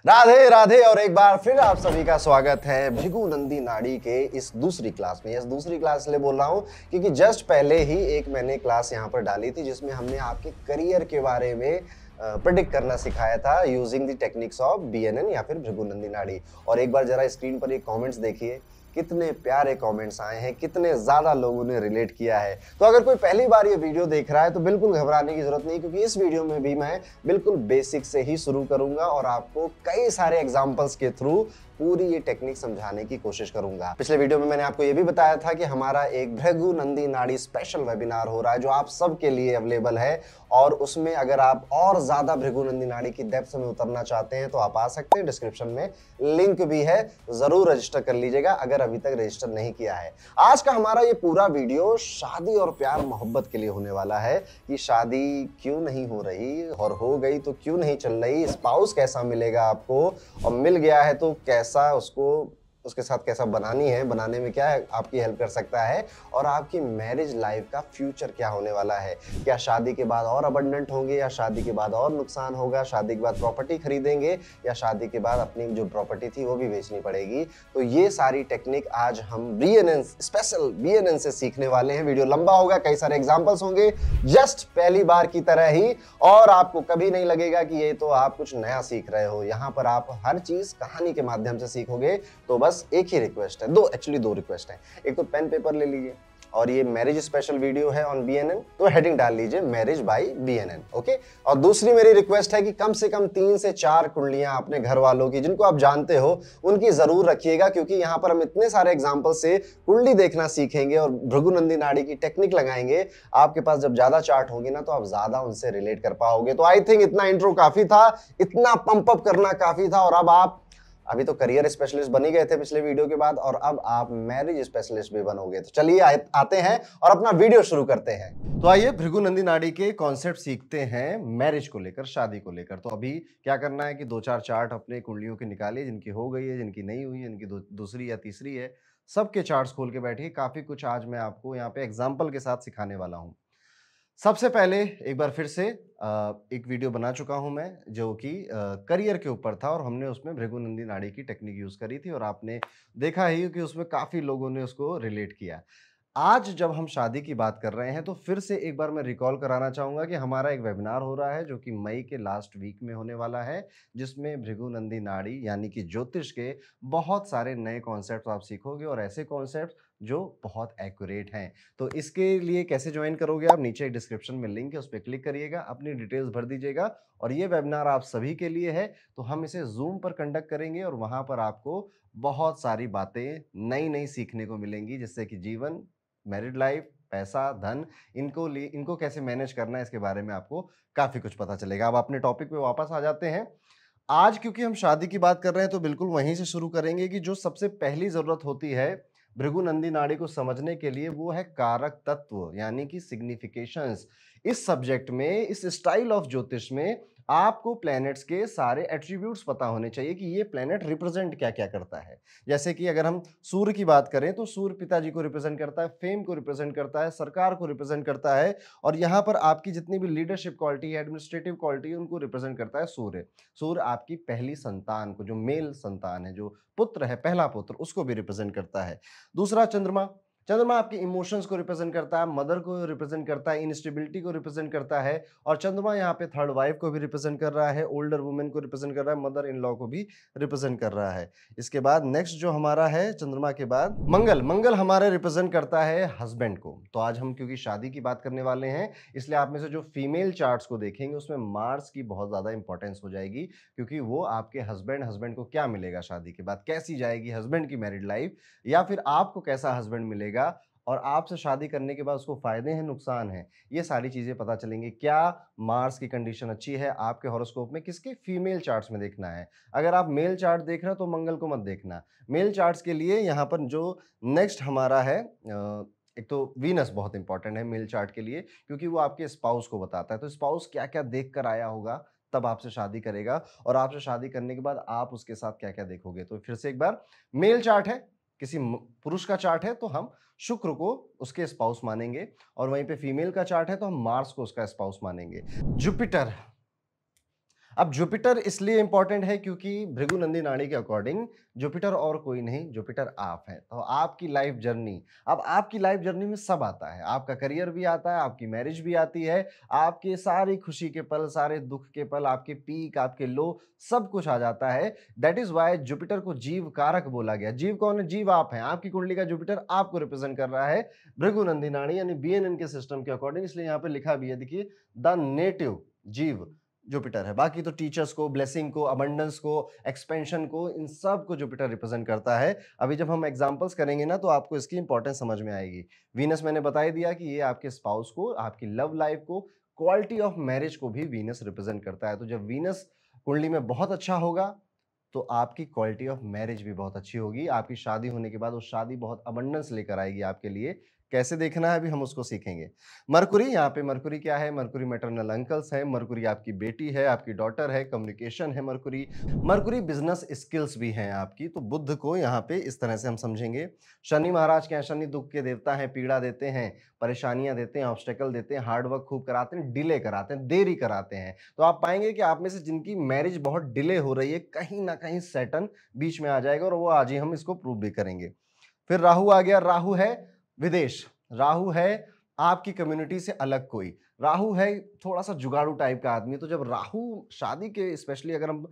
राधे राधे और एक बार फिर आप सभी का स्वागत है भृगु नंदी नाड़ी के इस दूसरी क्लास में। इस दूसरी क्लास इसलिए बोल रहा हूं क्योंकि जस्ट पहले ही एक मैंने क्लास यहां पर डाली थी जिसमें हमने आपके करियर के बारे में प्रेडिक्ट करना सिखाया था using the techniques of BNN या फिर भृगु नंदी नाड़ी। और एक बार जरा स्क्रीन पर ये कमेंट्स देखिए, कितने प्यारे कमेंट्स आए हैं, कितने ज्यादा लोगों ने रिलेट किया है। तो अगर कोई पहली बार ये वीडियो देख रहा है तो बिल्कुल घबराने की जरूरत नहीं, क्योंकि इस वीडियो में भी मैं बिल्कुल बेसिक से ही शुरू करूंगा और आपको कई सारे एग्जांपल्स के थ्रू पूरी ये टेक्निक समझाने की कोशिश करूंगा। पिछले वीडियो में मैंने आपको ये भी बताया था कि हमारा एक भृगु नंदी नाड़ी स्पेशल वेबिनार हो रहा है जो आप सबके लिए अवेलेबल है, और उसमें अगर आप और ज्यादा भृगु नंदी नाड़ी की डेप्थ में उतरना चाहते हैं तो आप आ सकते हैं। डिस्क्रिप्शन में लिंक भी है, जरूर रजिस्टर कर लीजिएगा अगर अभी तक रजिस्टर नहीं किया है। आज का हमारा ये पूरा वीडियो शादी और प्यार मोहब्बत के लिए होने वाला है कि शादी क्यों नहीं हो रही, और हो गई तो क्यों नहीं चल रही, स्पाउस कैसा मिलेगा आपको, और मिल गया है तो कैसा उसके साथ कैसा बनानी है, बनाने में क्या आपकी हेल्प कर सकता है, और आपकी मैरिज लाइफ का फ्यूचर क्या होने वाला है। क्या शादी के बाद और अबंडेंट होंगे, या शादी के बाद और नुकसान होगा, शादी के बाद प्रॉपर्टी खरीदेंगे, या शादी के बाद अपनी जो प्रॉपर्टी थी वो भी बेचनी पड़ेगी। तो ये सारी टेक्निक आज हम बीएनएन स्पेशल बीएनएन से सीखने वाले हैं। वीडियो लंबा होगा, कई सारे एग्जाम्पल्स होंगे जस्ट पहली बार की तरह ही, और आपको कभी नहीं लगेगा कि ये तो आप कुछ नया सीख रहे हो। यहाँ पर आप हर चीज कहानी के माध्यम से सीखोगे। तो बस एक ही रिक्वेस्ट है, दो रिक्वेस्ट है। एक तो पेन पेपर ले लीजिए, और ये मैरिज स्पेशल वीडियो है ऑन बीएनएन, तो हेडिंग डाल लीजिए मैरिज बाय बीएनएन, ओके। और दूसरी मेरी रिक्वेस्ट है कि कम से कम 3 से 4 कुंडलियां अपने घर वालों की जिनको आप जानते हो उनकी जरूर रखिएगा, क्योंकि यहाँ पर हम इतने सारे एग्जाम्पल से कुंडली देखना सीखेंगे और भृगु नंदी नाड़ी की टेक्निक लगाएंगे। आपके पास जब ज्यादा चार्ट होंगे ना तो आप ज्यादा उनसे रिलेट कर पाओगे। तो आई थिंक इतना इंट्रो काफी था, इतना पंप अप करना काफी था, और अब आप अभी तो करियर स्पेशलिस्ट बन ही गए थे पिछले वीडियो के बाद, और अब आप मैरिज स्पेशलिस्ट भी बनोगे। तो चलिए आते हैं और अपना वीडियो शुरू करते हैं। तो आइए भृगु नंदी नाड़ी के कॉन्सेप्ट सीखते हैं मैरिज को लेकर, शादी को लेकर। तो अभी क्या करना है कि 2-4 चार्ट अपने कुंडलियों के निकालिए, जिनकी हो गई है, जिनकी नहीं हुई है, जिनकी दूसरी या तीसरी है, सबके चार्ट्स खोल के बैठिए। काफी कुछ आज मैं आपको यहाँ पे एग्जाम्पल के साथ सिखाने वाला हूँ। सबसे पहले एक बार फिर से एक वीडियो बना चुका हूं मैं जो कि करियर के ऊपर था, और हमने उसमें भृगु नंदी नाड़ी की टेक्निक यूज करी थी, और आपने देखा ही कि उसमें काफी लोगों ने उसको रिलेट किया। आज जब हम शादी की बात कर रहे हैं तो फिर से एक बार मैं रिकॉल कराना चाहूंगा कि हमारा एक वेबिनार हो रहा है जो कि मई के लास्ट वीक में होने वाला है, जिसमें भृगु नंदी नाड़ी यानी कि ज्योतिष के बहुत सारे नए कॉन्सेप्ट आप सीखोगे, और ऐसे कॉन्सेप्ट जो बहुत एक्यूरेट हैं। तो इसके लिए कैसे ज्वाइन करोगे आप, नीचे डिस्क्रिप्शन में लिंक है, उस पर क्लिक करिएगा, अपनी डिटेल्स भर दीजिएगा, और ये वेबिनार आप सभी के लिए है। तो हम इसे जूम पर कंडक्ट करेंगे, और वहां पर आपको बहुत सारी बातें नई नई सीखने को मिलेंगी, जिससे कि जीवन, मैरिड लाइफ, पैसा, धन, इनको कैसे मैनेज करना है, इसके बारे में आपको काफी कुछ पता चलेगा। अब अपने टॉपिक पे वापस आ जाते हैं। आज क्योंकि हम शादी की बात कर रहे हैं तो बिल्कुल वहीं से शुरू करेंगे कि जो सबसे पहली जरूरत होती है भृगु नंदी नाड़ी को समझने के लिए, वो है कारक तत्व यानी कि सिग्निफिकेशंस। इस सब्जेक्ट में, इस स्टाइल ऑफ ज्योतिष में आपको प्लैनेट्स के सारे एट्रीब्यूट्स पता होने चाहिए कि ये प्लैनेट रिप्रेजेंट क्या क्या करता है। जैसे कि अगर हम सूर्य की बात करें तो सूर्य पिताजी को रिप्रेजेंट करता है, फेम को रिप्रेजेंट करता है, सरकार को रिप्रेजेंट करता है, और यहाँ पर आपकी जितनी भी लीडरशिप क्वालिटी है, एडमिनिस्ट्रेटिव क्वालिटी है, उनको रिप्रेजेंट करता है सूर्य। सूर्य आपकी पहली संतान को, जो मेल संतान है, जो पुत्र है, पहला पुत्र, उसको भी रिप्रेजेंट करता है। दूसरा चंद्रमा, चंद्रमा आपके इमोशंस को रिप्रेजेंट करता है, मदर को रिप्रेजेंट करता है, इंस्टेबिलिटी को रिप्रेजेंट करता है, और चंद्रमा यहाँ पे थर्ड वाइफ को भी रिप्रेजेंट कर रहा है, ओल्डर वुमेन को रिप्रेजेंट कर रहा है, मदर इन लॉ को भी रिप्रेजेंट कर रहा है। इसके बाद नेक्स्ट जो हमारा है चंद्रमा के बाद मंगल, मंगल हमारे रिप्रेजेंट करता है हस्बैंड को। तो आज हम क्योंकि शादी की बात करने वाले हैं, इसलिए आप में से जो फीमेल चार्ट्स को देखेंगे उसमें मार्स की बहुत ज्यादा इंपॉर्टेंस हो जाएगी, क्योंकि वो आपके हस्बैंड को क्या मिलेगा शादी के बाद, कैसी जाएगी हस्बैंड की मैरिड लाइफ, या फिर आपको कैसा हस्बैंड मिलेगा, और आपसे शादी करने के बाद उसको फायदे हैं, नुकसान हैं, ये सारी चीजें पता चलेंगी। क्या मार्स की कंडीशन अच्छी है आपके हॉरोस्कोप में, किसके फीमेल चार्ट्स में देखना है। अगर आप मेल चार्ट देख रहे हो तो मंगल को मत देखना। मेल चार्ट्स के लिए यहाँ पर जो नेक्स्ट हमारा है, एक तो वीनस बहुत इंपॉर्टेंट है मेल चार्ट के लिए, क्योंकि वो आपके स्पाउस को बताता है। तो स्पाउस क्या क्या देख कर आया होगा तब आपसे शादी करेगा, और आपसे शादी करने के बाद आप उसके साथ क्या क्या देखोगे। तो फिर से एक बार, मेल चार्ट है, किसी पुरुष का चार्ट है तो हम शुक्र को उसके स्पाउस मानेंगे, और वहीं पे फीमेल का चार्ट है तो हम मार्स को उसका स्पाउस मानेंगे। जुपिटर, अब जुपिटर इसलिए इंपॉर्टेंट है क्योंकि भृगुनंदी नाड़ी के अकॉर्डिंग जुपिटर और कोई नहीं, जुपिटर आप है। तो आपकी लाइफ जर्नी, अब आपकी लाइफ जर्नी में सब आता है, आपका करियर भी आता है, आपकी मैरिज भी आती है, आपके सारी खुशी के पल, सारे दुख के पल, आपके पीक, आपके लो, सब कुछ आ जाता है। दैट इज वाई जुपिटर को जीव कारक बोला गया। जीव कौन है? जीव आप हैं। आपकी कुंडली का जुपिटर आपको रिप्रेजेंट कर रहा है भृगुनंदी नाड़ी यानी बीएनएन के सिस्टम के अकॉर्डिंग, इसलिए यहाँ पे लिखा भी है, देखिए द नेटिव जीव जुपिटर है। बाकी तो टीचर्स को, ब्लेसिंग को, अबंडेंस को, एक्सपेंशन को, इन सब को जुपिटर रिप्रेजेंट करता है। अभी जब हम एग्जांपल्स करेंगे ना तो आपको इसकी इंपॉर्टेंस समझ में आएगी। वीनस मैंने बता ही दिया कि ये आपके स्पाउस को, आपकी लव लाइफ को, क्वालिटी ऑफ मैरिज को भी वीनस रिप्रेजेंट करता है। तो जब वीनस कुंडली में बहुत अच्छा होगा तो आपकी क्वालिटी ऑफ मैरिज भी बहुत अच्छी होगी। आपकी शादी होने के बाद वो शादी बहुत अबंडेंस लेकर आएगी आपके लिए। कैसे देखना है अभी हम उसको सीखेंगे। मरकुरी, यहाँ पे मरकुरी क्या है? मरकुरी मैटरनल अंकल्स है, मरकुरी आपकी बेटी है, आपकी डॉटर है, कम्युनिकेशन है मरकुरी। मरकुरी बिजनेस स्किल्स भी हैं आपकी। तो बुध को यहाँ पे इस तरह से हम समझेंगे। शनि महाराज क्या है? शनि दुख के देवता हैं, पीड़ा देते हैं, परेशानियां देते हैं, ऑब्स्टेकल देते हैं, हार्डवर्क खूब कराते हैं, डिले कराते हैं, देरी कराते हैं। तो आप पाएंगे कि आप में से जिनकी मैरिज बहुत डिले हो रही है, कहीं ना कहीं सैटर्न बीच में आ जाएगा और वो आज ही हम इसको प्रूव भी करेंगे। फिर राहु आ गया। राहु है विदेश, राहु है आपकी कम्युनिटी से अलग कोई, राहु है थोड़ा सा जुगाड़ू टाइप का आदमी। तो जब राहु शादी के, स्पेशली अगर हम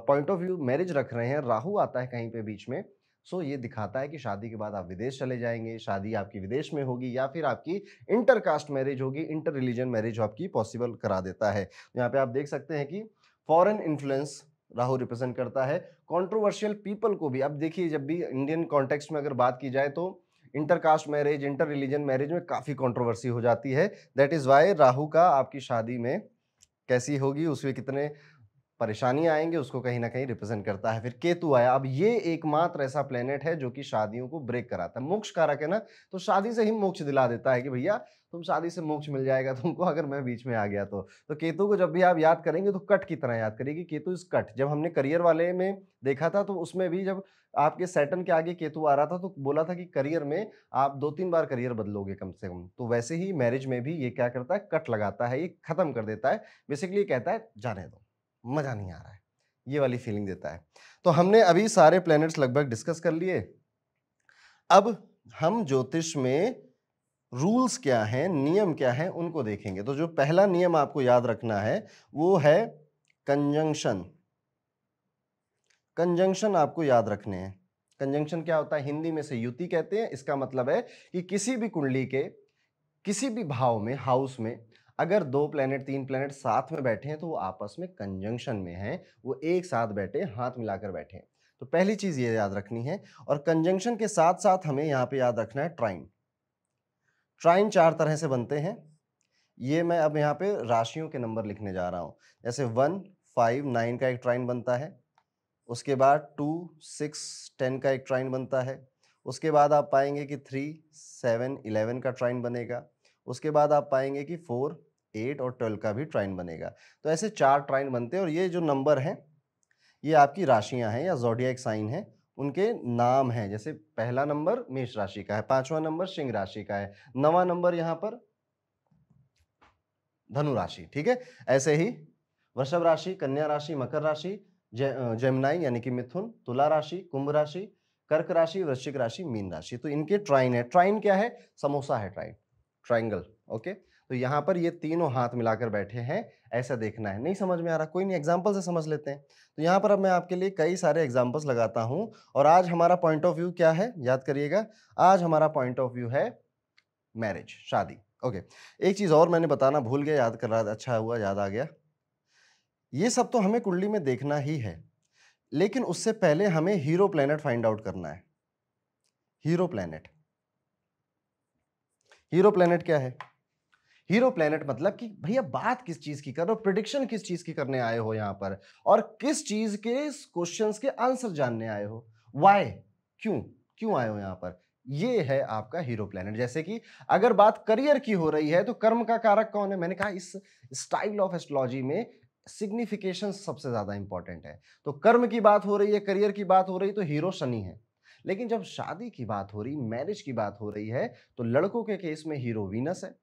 पॉइंट ऑफ व्यू मैरिज रख रहे हैं, राहु आता है कहीं पे बीच में, सो ये दिखाता है कि शादी के बाद आप विदेश चले जाएंगे, शादी आपकी विदेश में होगी या फिर आपकी इंटर कास्ट मैरिज होगी, इंटर रिलीजन मैरिज आपकी पॉसिबल करा देता है। यहाँ पे आप देख सकते हैं कि फॉरेन इन्फ्लुएंस राहु रिप्रेजेंट करता है। कंट्रोवर्शियल पीपल को भी, अब देखिए जब भी इंडियन कॉन्टेक्स्ट में अगर बात की जाए तो inter caste marriage, inter religion marriage में काफी कंट्रोवर्सी हो जाती है। दैट इज वाई राहु का आपकी शादी में कैसी होगी, उसमें कितने परेशानियां आएंगे, उसको कहीं ना कहीं रिप्रेजेंट करता है। फिर केतु आया। अब ये एकमात्र ऐसा प्लेनेट है जो कि शादियों को ब्रेक कराता है, मोक्ष कारक है ना, तो शादी से ही मोक्ष दिला देता है कि भैया तुम शादी से मोक्ष मिल जाएगा तुमको अगर मैं बीच में आ गया तो केतु को जब भी आप याद करेंगे तो कट की तरह याद करिए कि केतु इज कट। जब हमने करियर वाले में देखा था तो उसमें भी जब आपके सैटर्न के आगे केतु आ रहा था तो बोला था कि करियर में आप 2-3 बार करियर बदलोगे कम से कम। तो वैसे ही मैरिज में भी ये क्या करता है? कट लगाता है, ये खत्म कर देता है। बेसिकली कहता है जाने दो, मजा नहीं आ रहा है, ये वाली फीलिंग देता है। तो हमने अभी सारे प्लैनेट्स लगभग डिस्कस कर लिए। अब हम ज्योतिष में रूल्स क्या हैं, नियम क्या हैं, उनको देखेंगे। तो जो पहला नियम आपको याद रखना है वो है कंजंक्शन। कंजंक्शन आपको याद रखने हैं। कंजंक्शन क्या होता है? हिंदी में से युति कहते हैं। इसका मतलब है कि किसी भी कुंडली के किसी भी भाव में, हाउस में अगर 2 प्लैनेट 3 प्लैनेट साथ में बैठे हैं तो वो आपस में कंजंक्शन में हैं, वो एक साथ बैठे, हाथ मिलाकर बैठे हैं। तो पहली चीज ये याद रखनी है। और कंजंक्शन के साथ साथ हमें यहां पे याद रखना है ट्राइन। ट्राइन 4 तरह से बनते हैं। ये मैं अब यहाँ पे राशियों के नंबर लिखने जा रहा हूं। जैसे 1, 5, 9 का एक ट्राइन बनता है। उसके बाद 2, 6, 10 का एक ट्राइन बनता है। उसके बाद आप पाएंगे कि 3, 7, 11 का ट्राइन बनेगा। उसके बाद आप पाएंगे कि 4, 8 और 12 का भी ट्राइन बनेगा। तो ऐसे 4 ट्राइन बनते हैं और ये जो नंबर हैं ये आपकी राशियां हैं या ज़ोडिएक साइन है, उनके नाम हैं। जैसे पहला नंबर मेष राशि का है, 5वां नंबर सिंह राशि का है, 9वां नंबर यहाँ पर धनु राशि। ठीक है, ऐसे ही वृषभ राशि, कन्या राशि, मकर राशि, जेमिनाई यानी कि मिथुन, तुला राशि, कुंभ राशि, कर्क राशि, वृश्चिक राशि, मीन राशि। तो इनके ट्राइन है। ट्राइन क्या है? समोसा है ट्राइन, ट्राइंगल। ओके, तो यहां पर ये तीनों हाथ मिलाकर बैठे हैं, ऐसा देखना है। नहीं समझ में आ रहा? कोई नहीं, एग्जाम्पल से समझ लेते हैं। तो यहां पर अब मैं आपके लिए कई सारे एग्जाम्पल्स लगाता हूं। और आज हमारा पॉइंट ऑफ व्यू क्या है याद करिएगा। आज हमारा पॉइंट ऑफ व्यू है मैरिज, शादी। ओके, एक चीज और मैंने बताना भूल गया, याद कर रहा था, अच्छा हुआ याद आ गया। ये सब तो हमें कुंडली में देखना ही है, लेकिन उससे पहले हमें हीरो प्लैनेट फाइंड आउट करना है। हीरो प्लैनेट, हीरो प्लैनेट क्या है? हीरो प्लैनेट मतलब कि भैया बात किस चीज की कर रहे हो, प्रिडिक्शन किस चीज की करने आए हो यहां पर, और किस चीज के क्वेश्चंस के आंसर जानने आए हो। वाई, क्यों क्यों आए हो यहां पर, ये है आपका हीरो प्लैनेट। जैसे कि अगर बात करियर की हो रही है तो कर्म का कारक कौन है? मैंने कहा इस स्टाइल ऑफ एस्ट्रोलॉजी में सिग्निफिकेशन सबसे ज्यादा इंपॉर्टेंट है। तो कर्म की बात हो रही है, करियर की बात हो रही है तो हीरो शनि है। लेकिन जब शादी की बात हो रही, मैरिज की बात हो रही है तो लड़कों के केस में हीरो वीनस है,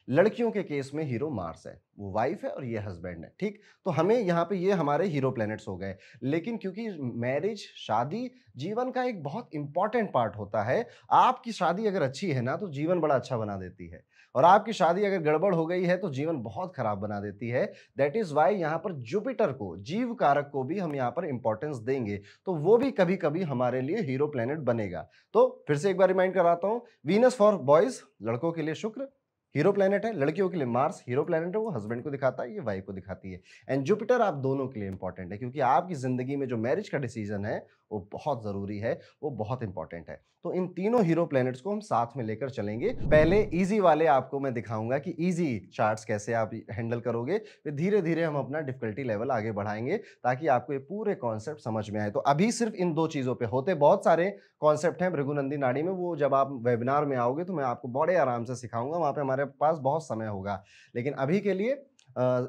लड़कियों के केस में हीरो मार्स है, वो वाइफ है और ये हस्बैंड है, ठीक। तो हमें यहाँ पे ये हमारे हीरो प्लैनेट्स हो गए। लेकिन क्योंकि मैरिज, शादी जीवन का एक बहुत इंपॉर्टेंट पार्ट होता है। आपकी शादी अगर अच्छी है ना तो जीवन बड़ा अच्छा बना देती है, और आपकी शादी अगर गड़बड़ हो गई है तो जीवन बहुत खराब बना देती है। दैट इज वाई यहाँ पर जुपिटर को, जीव कारक को भी हम यहाँ पर इंपॉर्टेंस देंगे, तो वो भी कभी कभी हमारे लिए हीरो प्लैनेट बनेगा। तो फिर से एक बार रिमाइंड कराता हूं, वीनस फॉर बॉयज, लड़कों के लिए शुक्र हीरो प्लैनेट है, लड़कियों के लिए मार्स हीरो प्लैनेट है, वो हस्बैंड को दिखाता है, ये वाइफ को दिखाती है। एंड जुपिटर आप दोनों के लिए इंपॉर्टेंट है, क्योंकि आपकी जिंदगी में जो मैरिज का डिसीजन है वो बहुत जरूरी है, वो बहुत इंपॉर्टेंट है। तो इन तीनों हीरो प्लैनेट्स को हम साथ में लेकर चलेंगे। पहले इजी वाले आपको मैं दिखाऊंगा कि इजी चार्ट्स कैसे आप हैंडल करोगे, फिर धीरे धीरे हम अपना डिफिकल्टी लेवल आगे बढ़ाएंगे ताकि आपको ये पूरे कॉन्सेप्ट समझ में आए। तो अभी सिर्फ इन दो चीजों पे होते बहुत सारे कॉन्सेप्ट हैं भृगुनंदी नाड़ी में, वो जब आप वेबिनार में आओगे तो मैं आपको बड़े आराम से सिखाऊंगा, वहां पे हमारे पास बहुत समय होगा। लेकिन अभी के लिए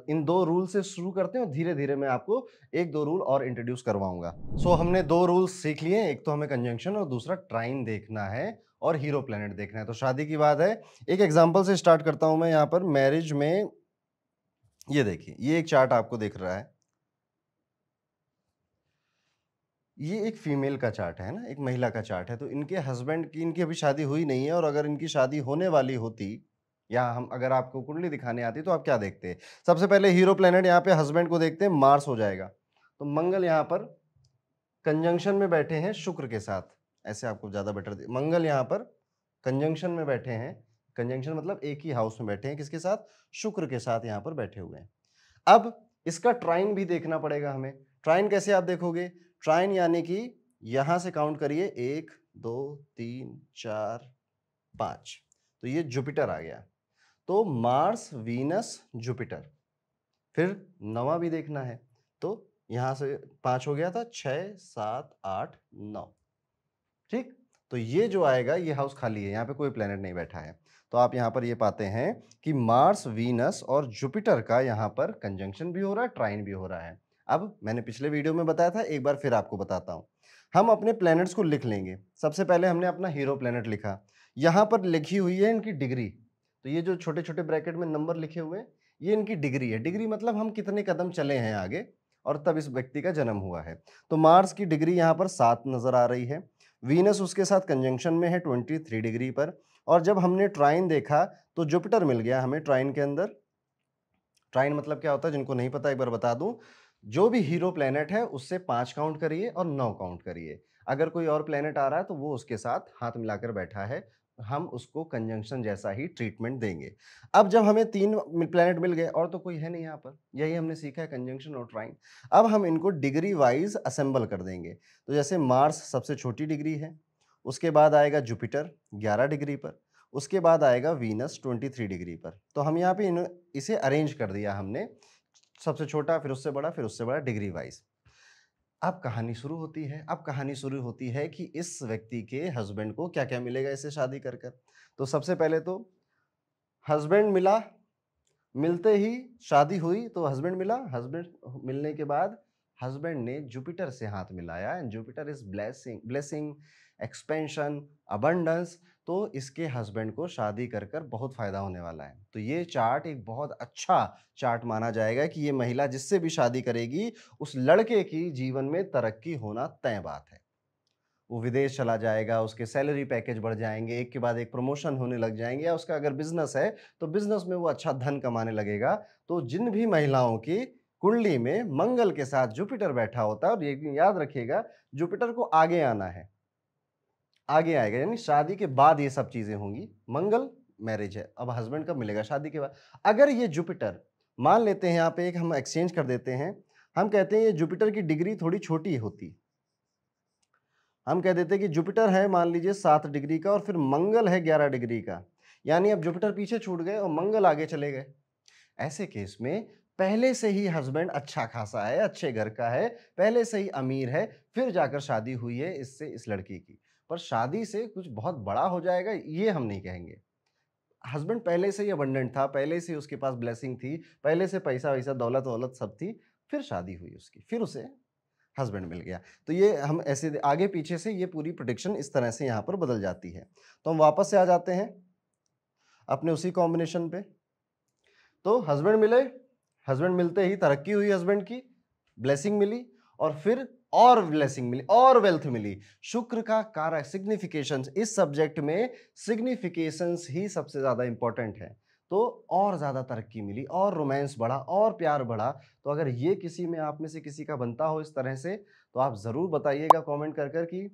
इन दो रूल से शुरू करते हैं और धीरे धीरे मैं आपको एक दो रूल और इंट्रोड्यूस करवाऊंगा। सो हमने दो रूल्स सीख लिए, एक तो हमें कंजंक्शन और दूसरा ट्राइन देखना है और हीरो प्लैनेट देखना है। तो शादी की बात है, एक एग्जांपल से स्टार्ट करता हूं मैं। यहाँ पर मैरिज में ये देखिए, ये एक चार्ट आपको दिख रहा है, ये एक फीमेल का चार्ट है ना, एक महिला का चार्ट है। तो इनके हस्बैंड की, इनकी अभी शादी हुई नहीं है, और अगर इनकी शादी होने वाली होती, या हम अगर आपको कुंडली दिखाने आती तो आप क्या देखते हैं? सबसे पहले हीरो प्लैनेट यहाँ पे हस्बैंड को देखते हैं, मार्स हो जाएगा। तो मंगल यहाँ पर कंजंक्शन में बैठे हैं शुक्र के साथ, ऐसे आपको ज्यादा बेटर, मंगल यहाँ पर कंजंक्शन में बैठे हैं, कंजंक्शन मतलब एक ही हाउस में बैठे हैं, किसके साथ? शुक्र के साथ यहाँ पर बैठे हुए हैं। अब इसका ट्राइन भी देखना पड़ेगा हमें। ट्राइन कैसे आप देखोगे? ट्राइन यानी कि यहां से काउंट करिए, 1 2 3 4 5, तो ये जुपिटर आ गया। तो मार्स वीनस जुपिटर, फिर नवा भी देखना है, तो यहां से 5 हो गया था, 6 7 8 9, ठीक। तो ये जो आएगा, ये हाउस खाली है, यहाँ पे कोई प्लेनेट नहीं बैठा है। तो आप यहाँ पर ये पाते हैं कि मार्स, वीनस और जुपिटर का यहाँ पर कंजंक्शन भी हो रहा है, ट्राइन भी हो रहा है। अब मैंने पिछले वीडियो में बताया था, एक बार फिर आपको बताता हूँ। हम अपने प्लैनेट्स को लिख लेंगे। सबसे पहले हमने अपना हीरो प्लैनेट लिखा, यहाँ पर लिखी हुई है इनकी डिग्री। तो ये जो छोटे छोटे ब्रैकेट में नंबर लिखे हुए हैं, ये इनकी डिग्री है। डिग्री मतलब हम कितने कदम चले हैं आगे और तब इस व्यक्ति का जन्म हुआ है। तो मार्स की डिग्री यहाँ पर 7 नजर आ रही है, वीनस उसके साथ कंजंक्शन में है 23 डिग्री पर, और जब हमने ट्राइन देखा तो जुपिटर मिल गया हमें ट्राइन के अंदर। ट्राइन मतलब क्या होता है, जिनको नहीं पता एक बार बता दूं, जो भी हीरो प्लेनेट है उससे 5 काउंट करिए और 9 काउंट करिए। अगर कोई और प्लेनेट आ रहा है तो वो उसके साथ हाथ मिलाकर बैठा है, हम उसको कंजंक्शन जैसा ही ट्रीटमेंट देंगे। अब जब हमें 3 प्लेनेट मिल गए, और तो कोई है नहीं यहाँ पर, यही हमने सीखा है, कंजंक्शन और ट्राइन। अब हम इनको डिग्री वाइज असेंबल कर देंगे। तो जैसे मार्स सबसे छोटी डिग्री है, उसके बाद आएगा जुपिटर 11 डिग्री पर, उसके बाद आएगा वीनस 23 डिग्री पर। तो हम यहाँ पे इसे अरेंज कर दिया हमने, सबसे छोटा, फिर उससे बड़ा, फिर उससे बड़ा, डिग्री वाइज। अब कहानी शुरू होती है। अब कहानी शुरू होती है कि इस व्यक्ति के हस्बैंड को क्या क्या मिलेगा इससे शादी कर कर। तो सबसे पहले तो हस्बैंड मिला, मिलते ही शादी हुई, तो हस्बैंड मिला, हस्बैंड मिलने के बाद हस्बैंड ने जुपिटर से हाथ मिलाया, and Jupiter is blessing, blessing, expansion, abundance. तो इसके हस्बैंड को शादी कर कर बहुत फायदा होने वाला है। तो ये चार्ट एक बहुत अच्छा चार्ट माना जाएगा कि ये महिला जिससे भी शादी करेगी, उस लड़के की जीवन में तरक्की होना तय बात है। वो विदेश चला जाएगा, उसके सैलरी पैकेज बढ़ जाएंगे, एक के बाद एक प्रमोशन होने लग जाएंगे, या उसका अगर बिजनेस है तो बिजनेस में वो अच्छा धन कमाने लगेगा। तो जिन भी महिलाओं की कुंडली में मंगल के साथ जुपिटर बैठा होता है, और ये याद रखिएगा जुपिटर को आगे आना है, आगे आएगा, यानी शादी के बाद ये सब चीजें होंगी। मंगल मैरिज है, अब हस्बैंड कब मिलेगा? शादी के बाद। अगर ये जुपिटर, मान लेते हैं यहाँ पे एक हम एक्सचेंज कर देते हैं, हम कहते हैं ये जुपिटर की डिग्री थोड़ी छोटी होती, हम कह देते हैं कि जुपिटर है मान लीजिए 7 डिग्री का और फिर मंगल है 11 डिग्री का, यानी अब जुपिटर पीछे छूट गए और मंगल आगे चले गए। ऐसे केस में पहले से ही हस्बैंड अच्छा खासा है, अच्छे घर का है, पहले से ही अमीर है, फिर जाकर शादी हुई है इससे, इस लड़की की। पर शादी से कुछ बहुत बड़ा हो जाएगा ये हम नहीं कहेंगे। हस्बैंड पहले से ही अबंडेंट था, पहले से उसके पास ब्लेसिंग थी, पहले से पैसा वैसा दौलत वौलत सब थी, फिर शादी हुई उसकी, फिर उसे हस्बैंड मिल गया। तो ये हम ऐसे आगे पीछे से ये पूरी प्रेडिक्शन इस तरह से यहाँ पर बदल जाती है। तो हम वापस से आ जाते हैं अपने उसी कॉम्बिनेशन पे। तो हस्बैंड मिले, हस्बैंड मिलते ही तरक्की हुई, हस्बैंड की ब्लेसिंग मिली, और फिर और ब्लेसिंग मिली और वेल्थ मिली। शुक्र का कारक सिग्निफिकेशन, इस सब्जेक्ट में सिग्निफिकेशंस ही सबसे ज्यादा इंपॉर्टेंट है। तो और ज्यादा तरक्की मिली और रोमांस बढ़ा और प्यार बढ़ा। तो अगर ये किसी में, आप में से किसी का बनता हो इस तरह से, तो आप जरूर बताइएगा कमेंट कर कर कि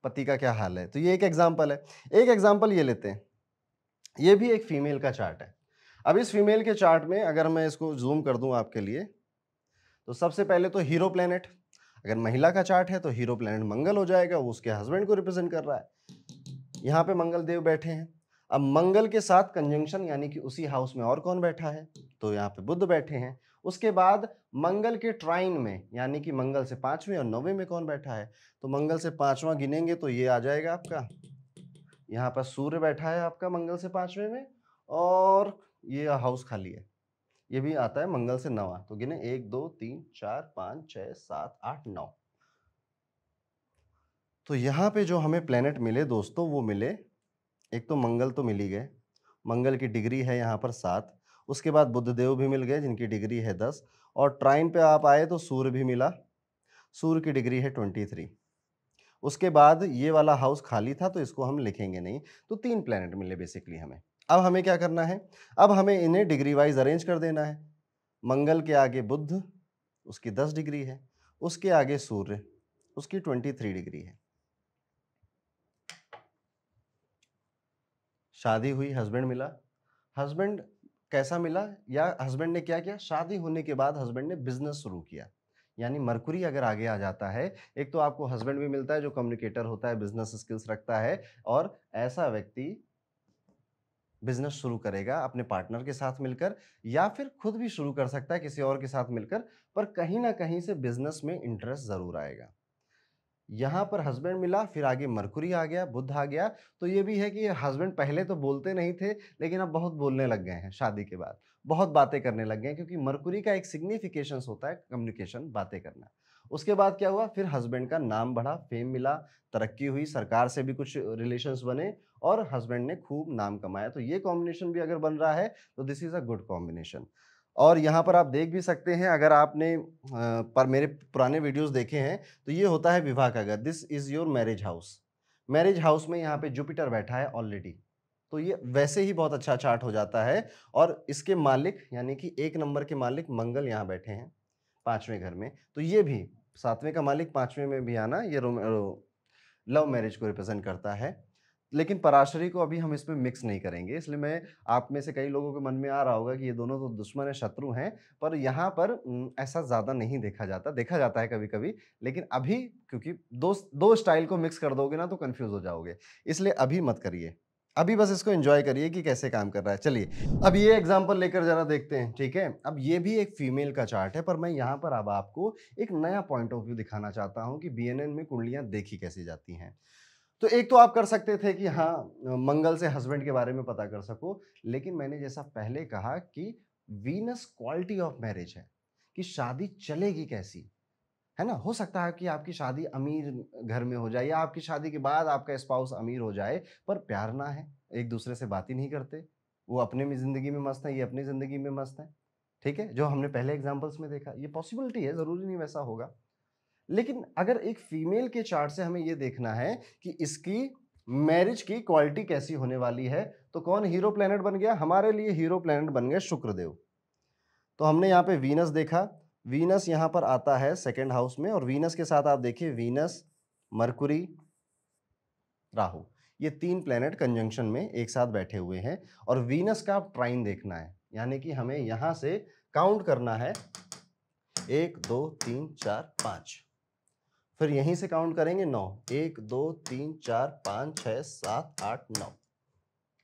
पति का क्या हाल है। तो ये एक एग्जांपल है। एक एग्जांपल ये लेते हैं, ये भी एक फीमेल का चार्ट है। अब इस फीमेल के चार्ट में अगर मैं इसको जूम कर दूं आपके लिए, तो सबसे पहले तो हीरो प्लेनेट, अगर महिला का चार्ट है तो हीरो प्लेनेट मंगल हो जाएगा, वो उसके हस्बैंड को रिप्रेजेंट कर रहा है। यहाँ पे मंगल देव बैठे हैं। अब मंगल के साथ कंजंक्शन यानी कि उसी हाउस में और कौन बैठा है, तो यहाँ पे बुध बैठे हैं। उसके बाद मंगल के ट्राइन में यानी कि मंगल से 5वें और 9वें में कौन बैठा है, तो मंगल से 5वां गिनेंगे तो ये आ जाएगा आपका, यहाँ पर सूर्य बैठा है आपका मंगल से 5वें में, और ये हाउस खाली है, ये भी आता है मंगल से 9वां। तो गिने 1 2 3 4 5 6 7 8 9। तो यहाँ पे जो हमें प्लेनेट मिले दोस्तों, वो मिले, एक तो मंगल तो मिल ही गए, मंगल की डिग्री है यहाँ पर 7। उसके बाद बुधदेव भी मिल गए जिनकी डिग्री है 10, और ट्राइन पे आप आए तो सूर्य भी मिला, सूर्य की डिग्री है 23। उसके बाद ये वाला हाउस खाली था तो इसको हम लिखेंगे नहीं। तो 3 प्लेनेट मिले बेसिकली हमें। अब हमें क्या करना है, अब हमें इन्हें डिग्री वाइज अरेंज कर देना है। मंगल के आगे बुध, उसकी 10 डिग्री है, उसके आगे सूर्य, उसकी 23 डिग्री है। शादी हुई, हस्बैंड मिला, हस्बैंड कैसा मिला, या हस्बैंड ने क्या किया, शादी होने के बाद हस्बैंड ने बिजनेस शुरू किया। यानी मरकुरी अगर आगे आ जाता है, एक तो आपको हस्बैंड भी मिलता है जो कम्युनिकेटर होता है, बिजनेस स्किल्स रखता है, और ऐसा व्यक्ति बिजनेस शुरू करेगा अपने पार्टनर के साथ मिलकर, या फिर खुद भी शुरू कर सकता है किसी और के साथ मिलकर, पर कहीं ना कहीं से बिजनेस में इंटरेस्ट जरूर आएगा। यहाँ पर हस्बैंड मिला, फिर आगे मरकुरी आ गया, बुध आ गया। तो ये भी है कि हस्बैंड पहले तो बोलते नहीं थे, लेकिन अब बहुत बोलने लग गए हैं शादी के बाद, बहुत बातें करने लग गए हैं, क्योंकि मरकुरी का एक सिग्निफिकेशन होता है कम्युनिकेशन, बातें करना। उसके बाद क्या हुआ, फिर हस्बैंड का नाम बढ़ा, फेम मिला, तरक्की हुई, सरकार से भी कुछ रिलेशंस बने, और हस्बैंड ने खूब नाम कमाया। तो ये कॉम्बिनेशन भी अगर बन रहा है तो this is a good combination. और यहाँ पर आप देख भी सकते हैं, अगर आपने पर मेरे पुराने वीडियोस देखे हैं, तो ये होता है विवाह का घर, this is your marriage house. Marriage house में यहाँ पे जुपिटर बैठा है ऑलरेडी, तो ये वैसे ही बहुत अच्छा चार्ट हो जाता है। और इसके मालिक यानी कि 1 नंबर के मालिक मंगल यहाँ बैठे हैं 5वें घर में, तो ये भी 7वें का मालिक 5वें में भी आना, ये लव मैरिज को रिप्रेजेंट करता है। लेकिन पराशरी को अभी हम इसमें मिक्स नहीं करेंगे, इसलिए मैं, आप में से कई लोगों के मन में आ रहा होगा कि ये दोनों तो दुश्मन है, शत्रु हैं, पर यहाँ पर ऐसा ज़्यादा नहीं देखा जाता, देखा जाता है कभी कभी, लेकिन अभी क्योंकि दो स्टाइल को मिक्स कर दोगे ना तो कंफ्यूज हो जाओगे, इसलिए अभी मत करिए, अभी बस इसको एंजॉय करिए कि कैसे काम कर रहा है। चलिए अब ये एग्जांपल लेकर जरा देखते हैं, ठीक है। अब ये भी एक फीमेल का चार्ट है, पर मैं यहाँ पर अब आपको एक नया पॉइंट ऑफ व्यू दिखाना चाहता हूँ कि बीएनएन में कुंडलियां देखी कैसी जाती हैं। तो एक तो आप कर सकते थे कि हाँ, मंगल से हस्बैंड के बारे में पता कर सको, लेकिन मैंने जैसा पहले कहा कि वीनस क्वालिटी ऑफ मैरिज है, कि शादी चलेगी कैसी, है ना। हो सकता है कि आपकी शादी अमीर घर में हो जाए, या आपकी शादी के बाद आपका स्पाउस अमीर हो जाए, पर प्यार ना है, एक दूसरे से बात ही नहीं करते, वो अपने में जिंदगी में मस्त है, ये अपनी जिंदगी में मस्त है, ठीक है, जो हमने पहले एग्जाम्पल्स में देखा। ये पॉसिबिलिटी है, जरूरी नहीं वैसा होगा। लेकिन अगर एक फीमेल के चार्ट से हमें ये देखना है कि इसकी मैरिज की क्वालिटी कैसी होने वाली है, तो कौन हीरो प्लेनेट बन गया हमारे लिए, हीरो प्लेनेट बन गए शुक्रदेव। तो हमने यहाँ पे वीनस देखा, वीनस यहाँ पर आता है 2nd हाउस में, और वीनस के साथ आप देखिए वीनस, मरकुरी, राहु, ये 3 प्लेनेट कंजंक्शन में एक साथ बैठे हुए हैं। और वीनस का ट्राइन देखना है, यानी कि हमें यहां से काउंट करना है 1 2 3 4 5, फिर यहीं से काउंट करेंगे 9, 1 2 3 4 5 6 7 8 9।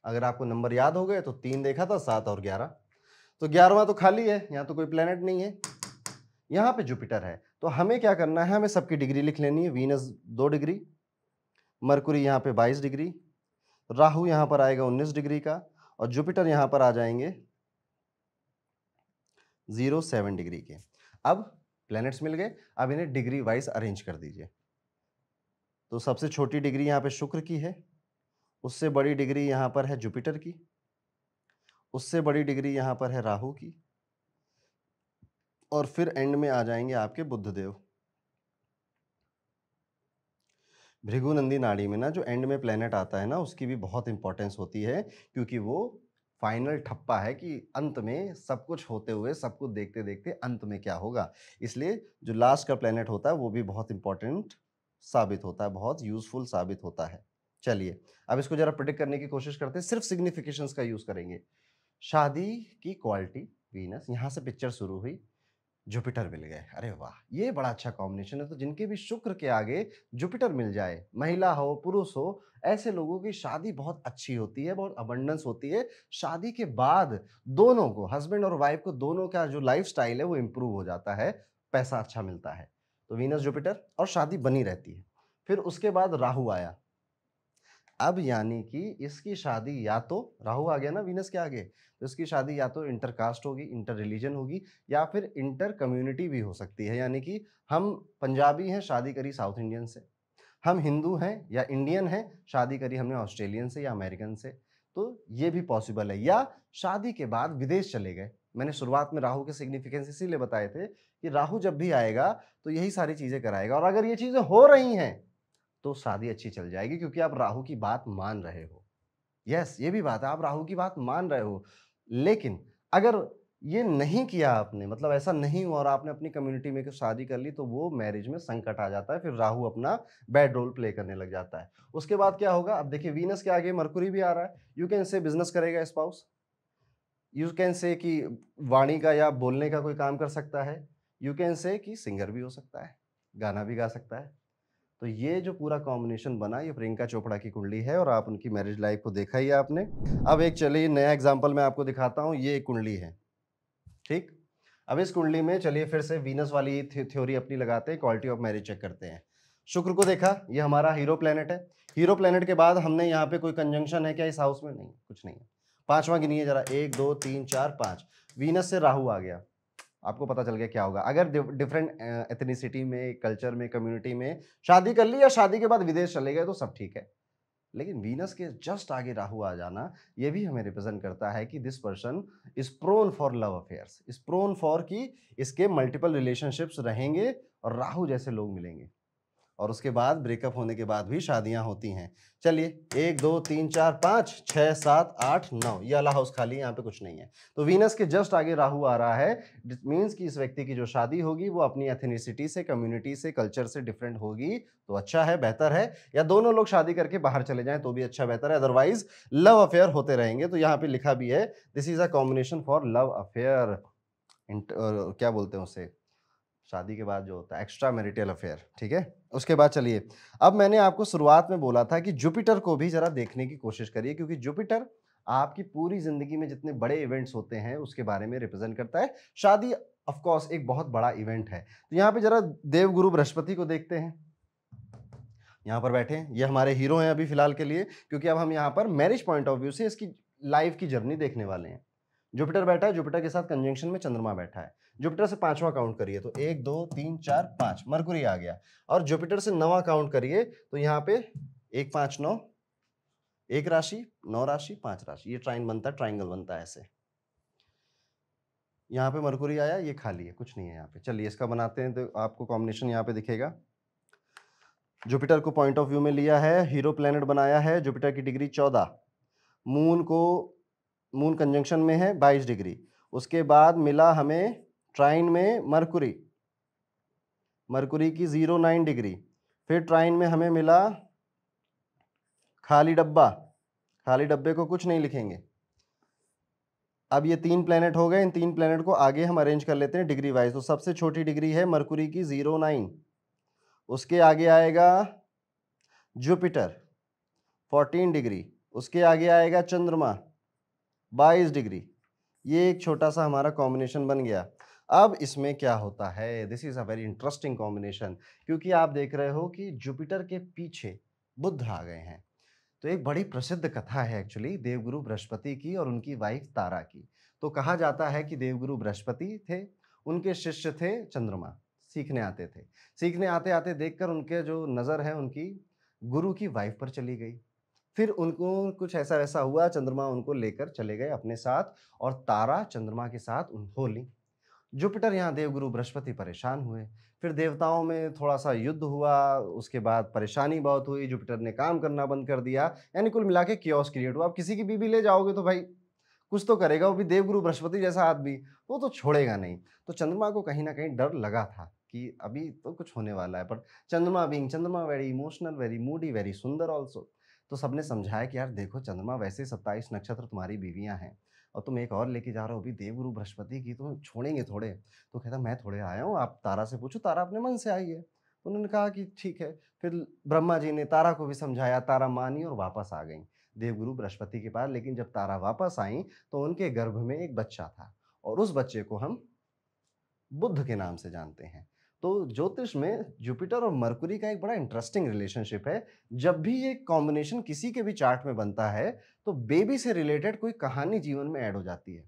अगर आपको नंबर याद हो गए तो 3 देखा था, 7 और 11, तो 11वां तो खाली है, यहाँ तो कोई प्लेनेट नहीं है, यहाँ पे जुपिटर है। तो हमें क्या करना है, हमें सबकी डिग्री लिख लेनी है। वीनस 2 डिग्री, मरकुरी यहाँ पे 22 डिग्री, राहु यहाँ पर आएगा 19 डिग्री का, और जुपिटर यहाँ पर आ जाएंगे 07 डिग्री के। अब प्लैनेट्स मिल गए, अब इन्हें डिग्री वाइज अरेंज कर दीजिए। तो सबसे छोटी डिग्री यहाँ पे शुक्र की है, उससे बड़ी डिग्री यहाँ पर है जुपिटर की, उससे बड़ी डिग्री यहाँ पर है राहु की, और फिर एंड में आ जाएंगे आपके बुधदेव। भृगुनंदी नाड़ी में ना जो एंड में प्लेनेट आता है ना, उसकी भी बहुत इंपॉर्टेंस होती है, क्योंकि वो फाइनल ठप्पा है कि अंत में सब कुछ होते हुए, सब कुछ देखते देखते अंत में क्या होगा। इसलिए जो लास्ट का प्लेनेट होता है वो भी बहुत इंपॉर्टेंट साबित होता है, बहुत यूजफुल साबित होता है। चलिए अब इसको जरा प्रिडिक्ट करने की कोशिश करते हैं, सिर्फ सिग्निफिकेशंस का यूज करेंगे। शादी की क्वालिटी वीनस, यहां से पिक्चर शुरू हुई, जुपिटर मिल गए, अरे वाह, ये बड़ा अच्छा कॉम्बिनेशन है। तो जिनके भी शुक्र के आगे जुपिटर मिल जाए, महिला हो पुरुष हो, ऐसे लोगों की शादी बहुत अच्छी होती है, बहुत अबंडेंस होती है। शादी के बाद दोनों को, हस्बैंड और वाइफ को, दोनों का जो लाइफ स्टाइल है वो इम्प्रूव हो जाता है, पैसा अच्छा मिलता है। तो वीनस जुपिटर, और शादी बनी रहती है। फिर उसके बाद राहु आया। अब यानी कि इसकी शादी या तो, राहु आ गया ना वीनस के आगे, तो इसकी शादी या तो इंटरकास्ट होगी, इंटर रिलीजन होगी, या फिर इंटर कम्युनिटी भी हो सकती है। यानी कि हम पंजाबी हैं, शादी करी साउथ इंडियन से, हम हिंदू हैं या इंडियन हैं, शादी करी हमने ऑस्ट्रेलियन से या अमेरिकन से, तो ये भी पॉसिबल है। या शादी के बाद विदेश चले गए। मैंने शुरुआत में राहु के सिग्निफिकेंस इसीलिए बताए थे कि राहु जब भी आएगा तो यही सारी चीजें कराएगा, और अगर ये चीजें हो रही हैं तो शादी अच्छी चल जाएगी, क्योंकि आप राहु की बात मान रहे हो। यस, ये भी बात है, आप राहु की बात मान रहे हो। लेकिन अगर ये नहीं किया आपने, मतलब ऐसा नहीं हुआ और आपने अपनी कम्युनिटी में शादी कर ली, तो वो मैरिज में संकट आ जाता है, फिर राहु अपना बैड रोल प्ले करने लग जाता है। उसके बाद क्या होगा, अब देखिए वीनस के आगे मरकुरी भी आ रहा है। यू कैन से बिजनेस करेगा स्पाउस, यू कैन से कि वाणी का या बोलने का कोई काम कर सकता है, यू कैन से कि सिंगर भी हो सकता है, गाना भी गा सकता है। तो ये जो पूरा कॉम्बिनेशन बना, ये प्रियंका चोपड़ा की कुंडली है, और आप उनकी मैरिज लाइफ को देखा ही है आपने। अब एक चलिए नया एग्जांपल मैं आपको दिखाता हूँ, ये एक कुंडली है, ठीक। अब इस कुंडली में चलिए फिर से वीनस वाली थ्योरी अपनी लगाते हैं, क्वालिटी ऑफ मैरिज चेक करते हैं। शुक्र को देखा, ये हमारा हीरो प्लेनेट है। हीरो प्लेनेट के बाद हमने यहाँ पे कोई कंजंक्शन है क्या इस हाउस में? नहीं, कुछ नहीं है। पांचवा गिनिए जरा, 1 2 3 4 5, वीनस से राहु आ गया। आपको पता चल गया क्या होगा। अगर डिफरेंट एथनिसिटी में, कल्चर में, कम्युनिटी में शादी कर ली या शादी के बाद विदेश चले गए तो सब ठीक है, लेकिन वीनस के जस्ट आगे राहु आ जाना, ये भी हमें रिप्रेजेंट करता है कि this person is prone for love affairs, is prone for कि इसके मल्टीपल रिलेशनशिप्स रहेंगे और राहु जैसे लोग मिलेंगे, और उसके बाद ब्रेकअप होने के बाद भी शादियां होती हैं। चलिए 1 2 3 4 5 6 7 8 9, ये वाला हाउस खाली है, यहाँ पे कुछ नहीं है। तो वीनस के जस्ट आगे राहु आ रहा है, इट मीन्स कि इस व्यक्ति की जो शादी होगी वो अपनी एथनिसिटी से, कम्युनिटी से, कल्चर से डिफरेंट होगी, तो अच्छा है, बेहतर है। या दोनों लोग शादी करके बाहर चले जाएं तो भी अच्छा बेहतर है, अदरवाइज लव अफेयर होते रहेंगे। तो यहाँ पे लिखा भी है, this is a combination for love affair, क्या बोलते हैं उसे, शादी के बाद जो होता है एक्स्ट्रा मैरिटल अफेयर, ठीक है। उसके बाद चलिए, अब मैंने आपको शुरुआत में बोला था कि जुपिटर को भी जरा देखने की कोशिश करिए, क्योंकि जुपिटर आपकी पूरी जिंदगी में जितने बड़े इवेंट्स होते हैं उसके बारे में रिप्रेजेंट करता है। शादी ऑफ कोर्स एक बहुत बड़ा इवेंट है। तो यहाँ पे जरा देवगुरु बृहस्पति को देखते हैं, यहाँ पर बैठे हैं, ये हमारे हीरो हैं अभी फिलहाल के लिए, क्योंकि अब हम यहाँ पर मैरिज पॉइंट ऑफ व्यू से इसकी लाइफ की जर्नी देखने वाले हैं। जुपिटर बैठा है, जुपिटर के साथ कंजंक्शन में चंद्रमा बैठा है। जुपिटर से पांचवा काउंट करिए तो 1 2 3 4 5, मरकुरी आ गया। और जुपिटर से नवा काउंट करिए तो यहाँ पे 1 5 9, एक राशि, 9 राशि, 5 राशि, ये ट्राइन बनता है, ट्राइंगल बनता है ऐसे। यहाँ पे मरकुरी आया, ये खाली है, कुछ नहीं है यहाँ पे। चलिए इसका बनाते हैं, तो आपको कॉम्बिनेशन यहाँ पे दिखेगा। जुपिटर को पॉइंट ऑफ व्यू में लिया है, हीरो प्लेनेट बनाया है, जुपिटर की डिग्री 14, मून को, मून कंजंक्शन में है 22 डिग्री। उसके बाद मिला हमें ट्राइन में मरकुरी, मरकुरी की 09 डिग्री। फिर ट्राइन में हमें मिला खाली डब्बा, खाली डब्बे को कुछ नहीं लिखेंगे। अब ये 3 प्लेनेट हो गए, इन 3 प्लेनेट को आगे हम अरेंज कर लेते हैं डिग्री वाइज। तो सबसे छोटी डिग्री है मरकुरी की 09, उसके आगे आएगा जुपिटर 14 डिग्री, उसके आगे आएगा चंद्रमा 22 डिग्री। ये एक छोटा सा हमारा कॉम्बिनेशन बन गया। अब इसमें क्या होता है, this is a very interesting combination, क्योंकि आप देख रहे हो कि जुपिटर के पीछे बुध आ गए हैं। तो एक बड़ी प्रसिद्ध कथा है एक्चुअली देवगुरु बृहस्पति की और उनकी वाइफ तारा की। तो कहा जाता है कि देवगुरु बृहस्पति थे, उनके शिष्य थे चंद्रमा, सीखने आते थे। सीखने आते आते देखकर उनके जो नज़र है उनकी गुरु की वाइफ पर चली गई। फिर उनको कुछ ऐसा वैसा हुआ, चंद्रमा उनको लेकर चले गए अपने साथ और तारा चंद्रमा के साथ हो ली। जुपिटर यहाँ देवगुरु बृहस्पति परेशान हुए। फिर देवताओं में थोड़ा-सा युद्ध हुआ, उसके बाद परेशानी बहुत हुई, जुपिटर ने काम करना बंद कर दिया, यानी कुल मिला के कियोस्क क्रिएट हुआ। अब किसी की बीवी ले जाओगे तो भाई कुछ तो करेगा, वो भी देवगुरु बृहस्पति जैसा आदमी, वो तो छोड़ेगा नहीं। तो चंद्रमा को कहीं न कहीं डर लगा था कि अभी तो कुछ होने वाला है, पर चंद्रमा बीइंग चंद्रमा very emotional, very Moody, very सुंदर ऑल्सो। तो सबने समझाया कि यार देखो चंद्रमा, वैसे 27 नक्षत्र तुम्हारी बीवियाँ हैं और तुम एक और लेके जा रहे हो, अभी देवगुरु बृहस्पति की, तो छोड़ेंगे थोड़े। तो कहता मैं थोड़े आया हूँ, आप तारा से पूछो, तारा अपने मन से आई है। तो उन्होंने कहा कि ठीक है। फिर ब्रह्मा जी ने तारा को भी समझाया, तारा मानी और वापस आ गई देवगुरु बृहस्पति के पास। लेकिन जब तारा वापस आई तो उनके गर्भ में एक बच्चा था और उस बच्चे को हम बुध के नाम से जानते हैं। तो ज्योतिष में जुपिटर और मरकुरी का एक बड़ा इंटरेस्टिंग रिलेशनशिप है। जब भी ये कॉम्बिनेशन किसी के भी चार्ट में बनता है तो बेबी से रिलेटेड कोई कहानी जीवन में ऐड हो जाती है,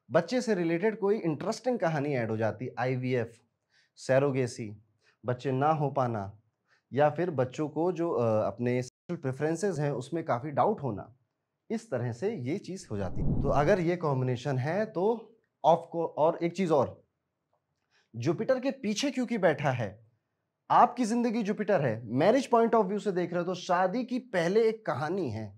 बच्चे से रिलेटेड कोई इंटरेस्टिंग कहानी ऐड हो जाती है। आईवीएफ, सैरोगेसी, बच्चे ना हो पाना, या फिर बच्चों को जो अपने सेक्सुअल प्रेफरेंसेस हैं उसमें काफ़ी डाउट होना, इस तरह से ये चीज़ हो जाती है। तो अगर ये कॉम्बिनेशन है तो ऑफ को, और एक चीज़ और, जुपिटर के पीछे क्योंकि बैठा है, आपकी जिंदगी जुपिटर है, मैरिज पॉइंट ऑफ व्यू से देख रहे हो तो शादी की पहले एक कहानी है।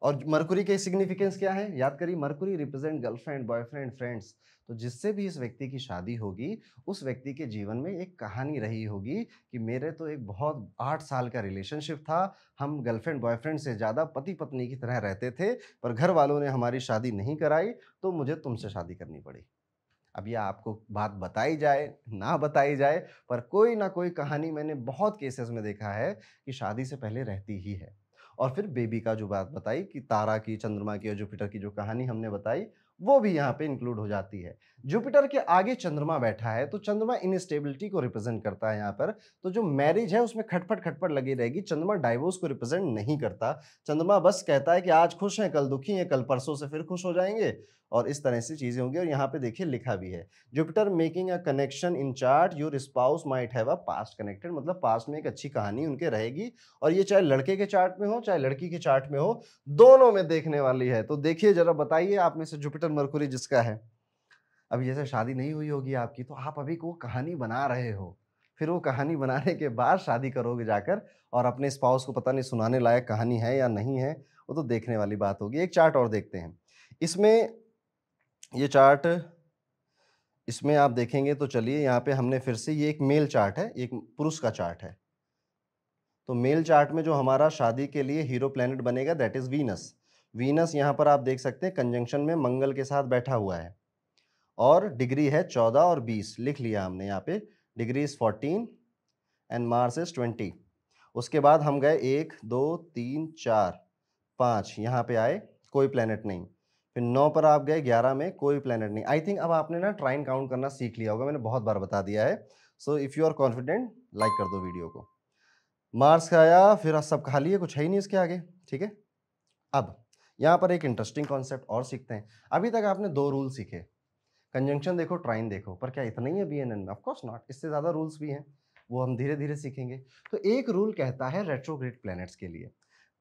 और मरकुरी के सिग्निफिकेंस क्या है, याद करिए, Mercury represent girlfriend, boyfriend, friends. तो जिससे भी इस व्यक्ति की शादी होगी, उस व्यक्ति के जीवन में एक कहानी रही होगी कि मेरे तो एक बहुत 8 साल का रिलेशनशिप था, हम गर्लफ्रेंड बॉयफ्रेंड से ज़्यादा पति पत्नी की तरह रहते थे, पर घर वालों ने हमारी शादी नहीं कराई, तो मुझे तुमसे शादी करनी पड़ी। अब ये आपको बात बताई जाए, ना बताई जाए, पर कोई ना कोई कहानी मैंने बहुत केसेस में देखा है कि शादी से पहले रहती ही है। और फिर बेबी का जो बात बताई कि तारा की, चंद्रमा की और जुपिटर की जो कहानी हमने बताई, वो भी यहाँ पे इंक्लूड हो जाती है। जुपिटर के आगे चंद्रमा बैठा है, तो चंद्रमा इनस्टेबिलिटी को रिप्रेजेंट करता है यहाँ पर। तो जो मैरिज है उसमें खटपट लगी रहेगी। चंद्रमा डाइवोर्स को रिप्रेजेंट नहीं करता। चंद्रमा बस कहता है कि आज खुश हैं, कल दुखी हैं, कल परसों से फिर खुश हो जाएंगे, और इस तरह से चीजें होंगी। और यहाँ पे देखिए लिखा भी है, Jupiter making a connection in chart, your spouse might have a past connected, मतलब पास्ट में एक अच्छी कहानी उनके रहेगी। और ये चाहे लड़के के चार्ट में हो चाहे लड़की के चार्ट में हो, दोनों में देखने वाली है। तो देखिए जरा, बताइए आप में से जुपिटर मरकुरी जिसका है, अभी जैसे शादी नहीं हुई होगी आपकी, तो आप अभी को कहानी बना रहे हो, फिर वो कहानी बनाने के बाद शादी करोगे जाकर, और अपने स्पाउस को पता नहीं सुनाने लायक कहानी है या नहीं है, वो तो देखने वाली बात होगी। एक चार्ट और देखते हैं इसमें, ये चार्ट, इसमें आप देखेंगे तो चलिए, यहाँ पे हमने फिर से, ये एक मेल चार्ट है, एक पुरुष का चार्ट है। तो मेल चार्ट में जो हमारा शादी के लिए हीरो प्लैनेट बनेगा दैट इज वीनस। वीनस यहाँ पर आप देख सकते हैं कंजंक्शन में मंगल के साथ बैठा हुआ है, और डिग्री है 14 और 20 लिख लिया हमने यहाँ पे। Degree is 14 and Mars is 20। उसके बाद हम गए 1 2 3 4 5, यहाँ पे आए, कोई प्लेनेट नहीं। फिर 9 पर आप गए, 11 में कोई प्लेनेट नहीं। आई थिंक अब आपने ना ट्राइन काउंट करना सीख लिया होगा, मैंने बहुत बार बता दिया है। So if you are confident, like कर दो वीडियो को। मार्स का आया, फिर सब खाली है, कुछ है ही नहीं इसके आगे, ठीक है। अब यहाँ पर एक इंटरेस्टिंग कॉन्सेप्ट और सीखते हैं। अभी तक आपने 2 रूल सीखे, कंजंक्शन देखो, ट्राइन देखो, पर क्या इतना ही है बीएनएन में? ऑफ कोर्स नॉट, इससे ज़्यादा रूल्स भी हैं, वो हम धीरे धीरे सीखेंगे। तो एक रूल कहता है रेट्रोग्रेड प्लैनेट्स के लिए,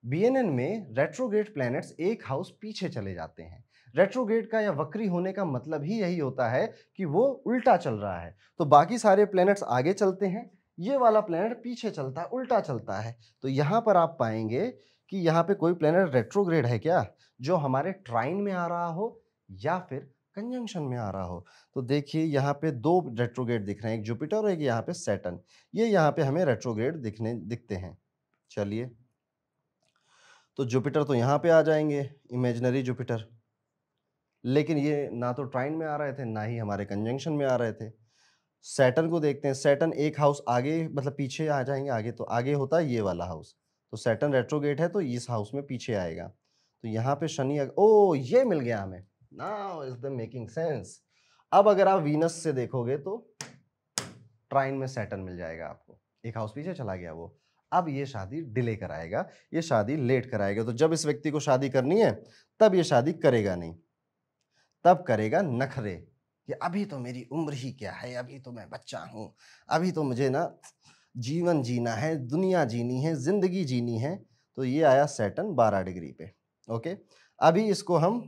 बीएनएन में रेट्रोग्रेड प्लैनेट्स एक हाउस पीछे चले जाते हैं। रेट्रोग्रेड का या वक्री होने का मतलब ही यही होता है कि वो उल्टा चल रहा है। तो बाकी सारे प्लैनेट्स आगे चलते हैं, ये वाला प्लैनेट पीछे चलता है, उल्टा चलता है। तो यहाँ पर आप पाएंगे कि यहाँ पे कोई प्लैनेट रेट्रोग्रेड है क्या, जो हमारे ट्राइन में आ रहा हो या फिर कंजंक्शन में आ रहा हो। तो देखिए यहाँ पे 2 रेट्रोग्रेड दिख रहे हैं, एक जुपिटर और एक यहाँ पे सैटर्न। ये यहाँ पे हमें रेट्रोग्रेड दिखते हैं। चलिए, तो जुपिटर तो यहाँ पे आ जाएंगे, इमेजिनरी जुपिटर, लेकिन ये ना तो ट्राइन में आ रहे थे, ना ही हमारे कंजंक्शन में आ रहे थे। सैटर्न को देखते हैं, सैटर्न एक हाउस आगे, मतलब पीछे आ जाएंगे, आगे तो आगे होता है ये वाला हाउस। तो सैटर्न रेट्रोग्रेड है तो इस हाउस में पीछे आएगा। तो यहाँ पे शनि, ओ ये मिल गया हमें, now is the making sense. अब अगर आप वीनस से देखोगे तो ट्राइन में सैटर्न मिल जाएगा आपको, एक हाउस पीछे चला गया वो। अब ये शादी डिले कराएगा, ये शादी लेट कराएगा। तो जब इस व्यक्ति को शादी करनी है तब ये शादी करेगा नहीं, तब करेगा नखरे कि अभी तो मेरी उम्र ही क्या है, अभी तो मैं बच्चा हूं, अभी तो मुझे ना जीवन जीना है, दुनिया जीनी है, जिंदगी जीनी है। तो ये आया सैटर्न 12 डिग्री पे। ओके, अभी इसको हम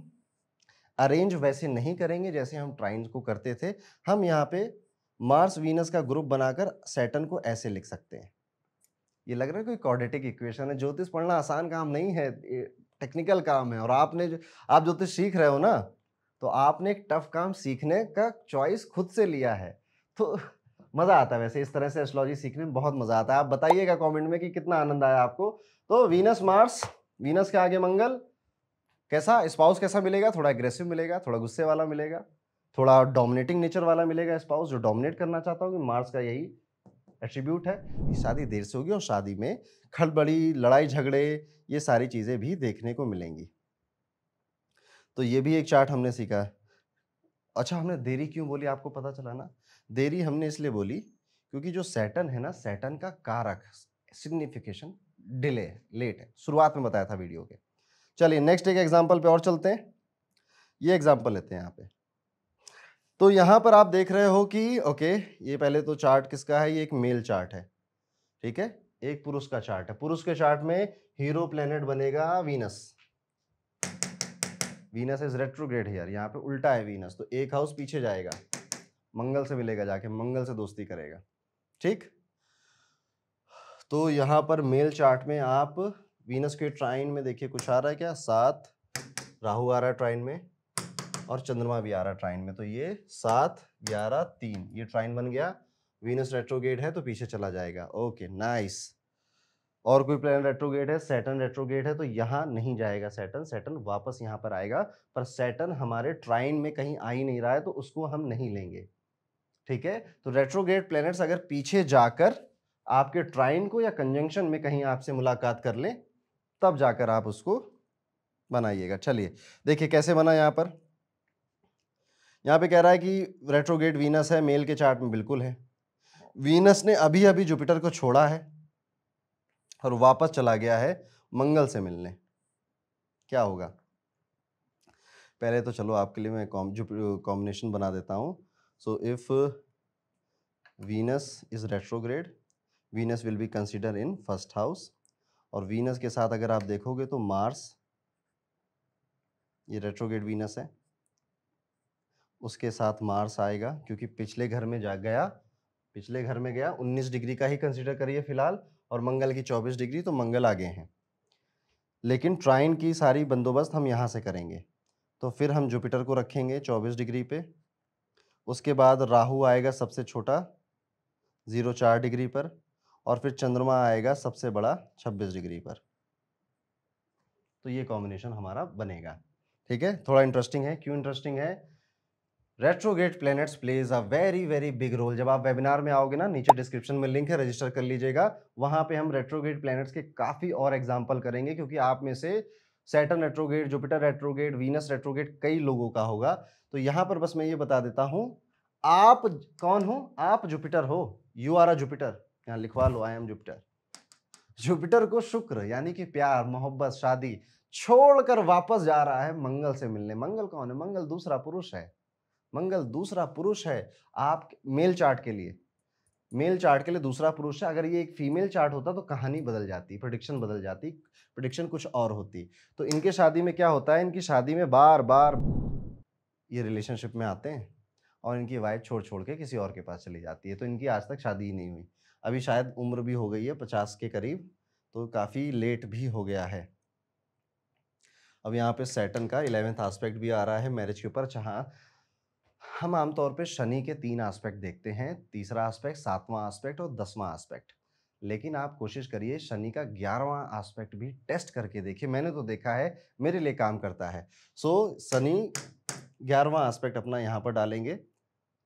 अरेंज वैसे नहीं करेंगे जैसे हम ट्राइन को करते थे। हम यहाँ पे मार्स वीनस का ग्रुप बनाकर सैटर्न को ऐसे लिख सकते हैं। ये लग रहा है कोई क्वाड्रेटिक इक्वेशन है। ज्योतिष पढ़ना आसान काम नहीं है, टेक्निकल काम है। और आप ज्योतिष सीख रहे हो ना, तो आपने एक टफ काम सीखने का चॉइस खुद से लिया है, तो मजा आता है। वैसे इस तरह से एस्ट्रोलॉजी सीखने में बहुत मजा आता है। आप बताइएगा कमेंट में कि कितना आनंद आया आपको। तो वीनस मार्स, वीनस के आगे मंगल, कैसा स्पाउस कैसा मिलेगा? थोड़ा एग्रेसिव मिलेगा, थोड़ा गुस्से वाला मिलेगा, थोड़ा डोमिनेटिंग नेचर वाला मिलेगा स्पाउस, जो डोमिनेट करना चाहता होगा। मार्स का यही एट्रीब्यूट है। शादी देर से होगी और शादी में खड़बड़ी, लड़ाई झगड़े, ये सारी चीजें भी देखने को मिलेंगी। तो ये भी एक चार्ट हमने सीखा। अच्छा, हमने देरी क्यों बोली आपको पता चला ना? देरी हमने इसलिए बोली क्योंकि जो सैटर्न है ना, सैटर्न का कारक सिग्निफिकेशन डिले, लेट है। शुरुआत में बताया था वीडियो के। चलिए नेक्स्ट एक एग्जांपल पे और चलते हैं। ये एग्जांपल लेते हैं यहाँ पे। तो यहाँ पर आप देख रहे हो कि ओके, ये पहले तो चार्ट किसका है? ये एक मेल चार्ट है, ठीक है। एक पुरुष का चार्ट है। पुरुष के चार्ट में हीरो प्लेनेट बनेगा Venus. Venus is retrograde here, यहाँ पे उल्टा है वीनस, तो एक हाउस पीछे जाएगा, मंगल से मिलेगा, जाके मंगल से दोस्ती करेगा, ठीक। तो यहाँ पर मेल चार्ट में आप वीनस के ट्राइन में देखिए कुछ आ रहा है क्या? 7 राहु आ रहा है ट्राइन में, और चंद्रमा भी आ रहा है ट्राइन में। तो ये 7, 11, 3 ये ट्राइन बन गया। वीनस रेट्रोग्रेड है तो पीछे चला जाएगा। Okay nice. और कोई प्लैनेट रेट्रोग्रेड है? सैटर्न रेट्रोग्रेड है तो यहाँ नहीं जाएगा सैटर्न, सैटर्न वापस यहाँ पर आएगा। पर सैटर्न हमारे ट्राइन में कहीं आ ही नहीं रहा है, तो उसको हम नहीं लेंगे, ठीक है। तो रेट्रोग्रेड प्लैनेट्स अगर पीछे जाकर आपके ट्राइन को या कंजंक्शन में कहीं आपसे मुलाकात कर लें, तब जाकर आप उसको बनाइएगा। चलिए देखिए कैसे बना। यहाँ पे कह रहा है कि रेट्रोग्रेड वीनस है, मेल के चार्ट में बिल्कुल है। वीनस ने अभी अभी जुपिटर को छोड़ा है और वापस चला गया है मंगल से मिलने। क्या होगा? पहले तो चलो आपके लिए मैं कॉम्बिनेशन बना देता हूं। So if Venus is retrograde, Venus will be consider in first house. और वीनस के साथ अगर आप देखोगे तो मार्स, ये रेट्रोग्रेड वीनस है, उसके साथ मार्स आएगा क्योंकि पिछले घर में गया 19 डिग्री का ही कंसीडर करिए फिलहाल, और मंगल की 24 डिग्री, तो मंगल आगे हैं। लेकिन ट्राइन की सारी बंदोबस्त हम यहाँ से करेंगे, तो फिर हम जुपिटर को रखेंगे 24 डिग्री पे। उसके बाद राहु आएगा सबसे छोटा 0.4 डिग्री पर, और फिर चंद्रमा आएगा सबसे बड़ा 26 डिग्री पर। तो ये कॉम्बिनेशन हमारा बनेगा, ठीक है। थोड़ा इंटरेस्टिंग है। क्यों इंटरेस्टिंग है? Retrograde planets plays a very very big role. जब आप वेबिनार में आओगे ना, नीचे डिस्क्रिप्शन में लिंक है, रजिस्टर कर लीजिएगा। वहां पे हम रेट्रोग्रेड प्लैनेट्स के काफी और एग्जांपल करेंगे, क्योंकि आप में से Saturn retrograde, Jupiter retrograde, Venus retrograde कई लोगों का होगा। तो यहां पर बस मैं ये बता देता हूं, आप कौन हो? आप जुपिटर हो। You are a Jupiter. यहां लिखवा लो, आई एम जुपिटर। जुपिटर को शुक्र यानी कि प्यार, मोहब्बत, शादी छोड़कर वापस जा रहा है मंगल से मिलने। मंगल कौन है? मंगल दूसरा पुरुष है। मंगल दूसरा पुरुष है आप मेल चार्ट के लिए। मेल चार्ट के लिए दूसरा पुरुष है। अगर ये एक फीमेल चार्ट होता तो कहानी बदल जाती, प्रेडिक्शन बदल जाती, प्रेडिक्शन कुछ और होती। तो इनके शादी में क्या होता है? इनकी शादी में बार बार ये रिलेशनशिप में आते हैं और इनकी वाइफ छोड़ छोड़ के किसी और के पास चली जाती है। तो इनकी आज तक शादी ही नहीं हुई। अभी शायद उम्र भी हो गई है 50 के करीब, तो काफ़ी लेट भी हो गया है। अब यहाँ पे सैटर्न का 11th एस्पेक्ट भी आ रहा है मैरिज के ऊपर, जहाँ हम आमतौर पे शनि के 3 एस्पेक्ट देखते हैं, तीसरा एस्पेक्ट, 7वां एस्पेक्ट और 10वां एस्पेक्ट। लेकिन आप कोशिश करिए शनि का 11वां एस्पेक्ट भी टेस्ट करके देखिए। मैंने तो देखा है, मेरे लिए काम करता है। सो शनि 11वां एस्पेक्ट अपना यहाँ पर डालेंगे,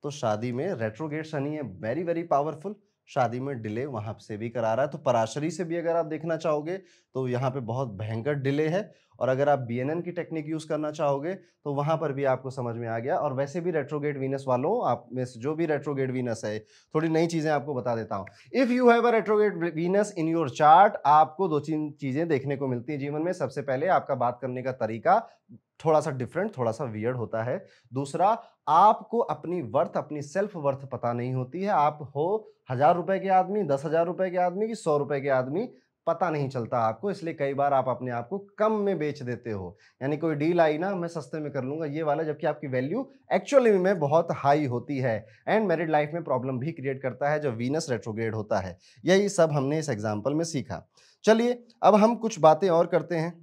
तो शादी में रेट्रोग्रेड शनि है, वेरी वेरी पावरफुल। शादी में डिले वहां से भी करा रहा है। तो पराशरी से भी अगर आप देखना चाहोगे तो यहाँ पे बहुत भयंकर डिले है। और अगर आप BNN की टेक्निक यूज करना चाहोगे तो वहां पर भी आपको समझ में आ गया। और वैसे भी रेट्रोग्रेड वीनस वालों, आप में से जो भी रेट्रोग्रेड वीनस है, थोड़ी नई चीजें आपको बता देता हूं। If you have a retrograde Venus in your chart, आपको 2-3 चीजें देखने को मिलती है जीवन में। सबसे पहले आपका बात करने का तरीका थोड़ा सा डिफरेंट, थोड़ा सा वियर्ड होता है। दूसरा, आपको अपनी वर्थ, अपनी सेल्फ वर्थ पता नहीं होती है। आप हो 1000 रुपए के आदमी, 10,000 रुपए के आदमी की 100 रुपए के आदमी, पता नहीं चलता आपको, इसलिए कई बार आप अपने आप को कम में बेच देते हो। यानी कोई डील आई ना, मैं सस्ते में कर लूंगा ये वाला, जबकि आपकी वैल्यू एक्चुअली में बहुत हाई होती है। एंड मैरिड लाइफ में प्रॉब्लम भी क्रिएट करता है जब वीनस रेट्रोग्रेड होता है। यही सब हमने इस एग्जाम्पल में सीखा। चलिए अब हम कुछ बातें और करते हैं।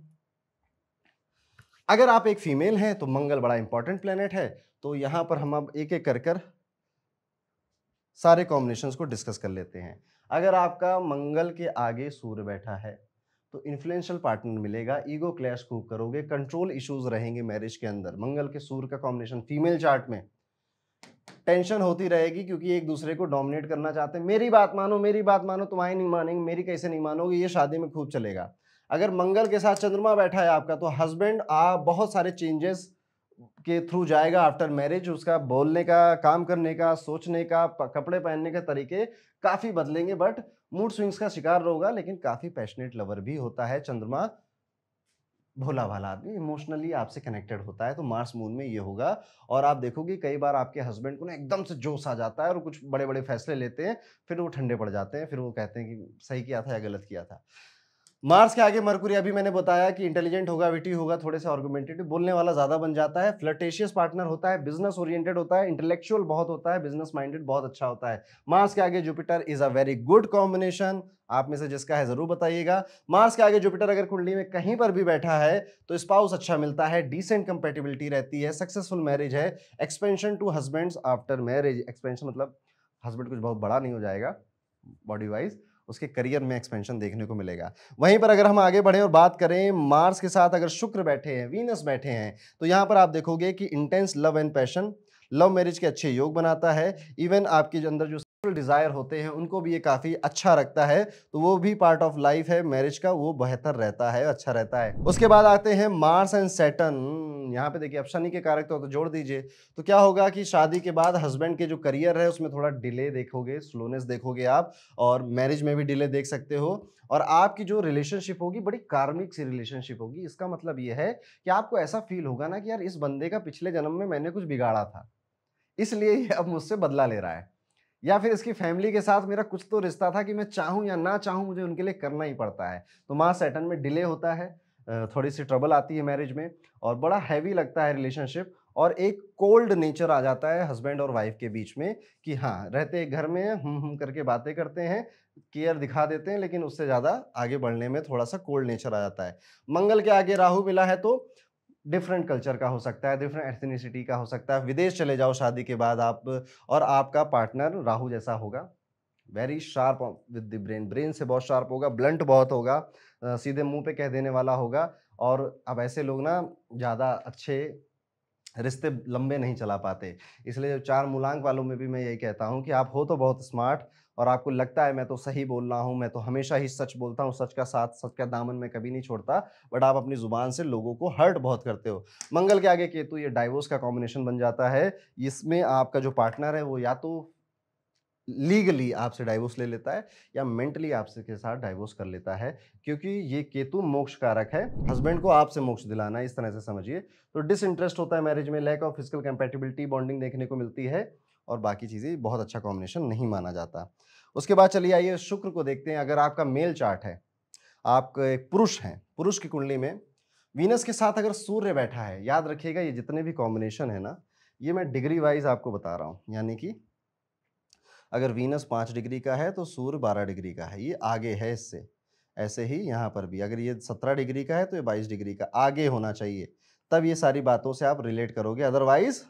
अगर आप एक फीमेल हैं तो मंगल बड़ा इंपॉर्टेंट प्लेनेट है, तो यहां पर हम अब एक एक कर सारे कॉम्बिनेशंस को डिस्कस कर लेते हैं। अगर आपका मंगल के आगे सूर्य बैठा है तो इन्फ्लुएंशियल पार्टनर मिलेगा, ईगो क्लैश खूब करोगे, कंट्रोल इश्यूज रहेंगे मैरिज के अंदर। मंगल के सूर्य का कॉम्बिनेशन फीमेल चार्ट में टेंशन होती रहेगी, क्योंकि एक दूसरे को डोमिनेट करना चाहते हैं। मेरी बात मानो, मेरी बात मानो, तुम्हारी नहीं मानेंगे, मेरी कैसे नहीं मानोगे, ये शादी में खूब चलेगा। अगर मंगल के साथ चंद्रमा बैठा है आपका, तो हस्बैंड बहुत सारे चेंजेस के थ्रू जाएगा आफ्टर मैरिज। उसका बोलने का, काम करने का, सोचने का, कपड़े पहनने के तरीके काफी बदलेंगे, बट मूड स्विंग्स का शिकार होगा। लेकिन काफी पैशनेट लवर भी होता है चंद्रमा, भोला भाला आदमी, इमोशनली आपसे कनेक्टेड होता है। तो मार्स मून में ये होगा। और आप देखोगे कई बार आपके हस्बैंड को ना एकदम से जोश आ जाता है और कुछ बड़े बड़े फैसले लेते हैं, फिर वो ठंडे पड़ जाते हैं, फिर वो कहते हैं कि सही किया था या गलत किया था। मार्स के आगे मरकुरी, अभी मैंने बताया कि इंटेलिजेंट होगा, विटी होगा, थोड़े से आर्गुमेंटेटिव, बोलने वाला ज्यादा बन जाता है, फ्लर्टेशियस पार्टनर होता है, बिजनेस ओरिएंटेड होता है, इंटेलेक्चुअल बहुत होता है, बिजनेस माइंडेड बहुत अच्छा होता है। मार्स के आगे Jupiter is a very good combination. आप में से जिसका है जरूर बताइएगा। मार्स के आगे जुपिटर अगर कुंडली में कहीं पर भी बैठा है तो स्पाउस अच्छा मिलता है, डिसेंट कंपेटिबिलिटी रहती है, सक्सेसफुल मैरिज है, expansion to husbands after marriage. Expansion मतलब हस्बैंड कुछ बहुत बड़ा नहीं हो जाएगा बॉडी वाइज, उसके करियर में एक्सपेंशन देखने को मिलेगा। वहीं पर अगर हम आगे बढ़े और बात करें, मार्स के साथ अगर शुक्र बैठे हैं, वीनस बैठे हैं, तो यहां पर आप देखोगे कि intense love and passion, love marriage के अच्छे योग बनाता है। इवन आपके अंदर जो डिजायर होते हैं उनको भी ये काफी अच्छा रखता है, तो वो भी पार्ट ऑफ लाइफ है मैरिज का, वो बेहतर रहता है, अच्छा रहता है। उसके बाद आते हैं मार्स एंड सैटर्न। यहाँ पे देखिए अब शनि के कारक तो जोड़ दीजिए, तो क्या होगा कि शादी के बाद हस्बैंड के जो करियर है उसमें थोड़ा डिले देखोगे, स्लोनेस देखोगे आप, और मैरिज में भी डिले देख सकते हो। और आपकी जो रिलेशनशिप होगी बड़ी कार्मिक सी रिलेशनशिप होगी। इसका मतलब ये है कि आपको ऐसा फील होगा ना कि यार इस बंदे का पिछले जन्म में मैंने कुछ बिगाड़ा था, इसलिए ये अब मुझसे बदला ले रहा है, या फिर इसकी फैमिली के साथ मेरा कुछ तो रिश्ता था कि मैं चाहूं या ना चाहूं मुझे उनके लिए करना ही पड़ता है। तो मार्स सैटर्न में डिले होता है, थोड़ी सी ट्रबल आती है मैरिज में, और बड़ा हैवी लगता है रिलेशनशिप, और एक कोल्ड नेचर आ जाता है हस्बैंड और वाइफ के बीच में कि हाँ रहते एक घर में हम करके बातें करते हैं, केयर दिखा देते हैं, लेकिन उससे ज्यादा आगे बढ़ने में थोड़ा सा कोल्ड नेचर आ जाता है। मंगल के आगे राहु मिला है तो डिफरेंट कल्चर का हो सकता है, डिफरेंट एथनिसिटी का हो सकता है, विदेश चले जाओ शादी के बाद आप, और आपका पार्टनर राहु जैसा होगा, very sharp with the brain, brain से बहुत शार्प होगा, ब्लंट बहुत होगा, सीधे मुंह पे कह देने वाला होगा। और अब ऐसे लोग ना ज़्यादा अच्छे रिश्ते लंबे नहीं चला पाते। इसलिए चार मूलांक वालों में भी मैं यही कहता हूँ कि आप हो तो बहुत स्मार्ट, और आपको लगता है मैं तो सही बोल रहा हूँ, मैं तो हमेशा ही सच बोलता हूँ, सच का साथ, सच का दामन मैं कभी नहीं छोड़ता, बट आप अपनी जुबान से लोगों को हर्ट बहुत करते हो। मंगल के आगे केतु, ये डाइवोर्स का कॉम्बिनेशन बन जाता है। इसमें आपका जो पार्टनर है वो या तो लीगली आपसे डाइवोर्स ले लेता है या मेंटली आपसे के साथ डाइवोर्स कर लेता है, क्योंकि ये केतु मोक्ष कारक है, हस्बैंड को आपसे मोक्ष दिलाना है, इस तरह से समझिए। तो डिसइंटरेस्ट होता है मैरिज में, lack of physical compatibility, bonding देखने को मिलती है, और बाकी चीजें बहुत अच्छा कॉम्बिनेशन नहीं माना जाता। उसके बाद चलिए आइए शुक्र को देखते हैं। अगर आपका मेल चार्ट है, आप एक पुरुष हैं, पुरुष की कुंडली में वीनस के साथ अगर सूर्य बैठा है, याद रखिएगा ये जितने भी कॉम्बिनेशन है ना, ये मैं डिग्री वाइज आपको बता रहा हूँ। यानी कि अगर वीनस 5 डिग्री का है तो सूर्य 12 डिग्री का है, ये आगे है इससे। ऐसे ही यहाँ पर भी अगर ये 17 डिग्री का है तो ये 22 डिग्री का आगे होना चाहिए, तब ये सारी बातों से आप रिलेट करोगे, अदरवाइज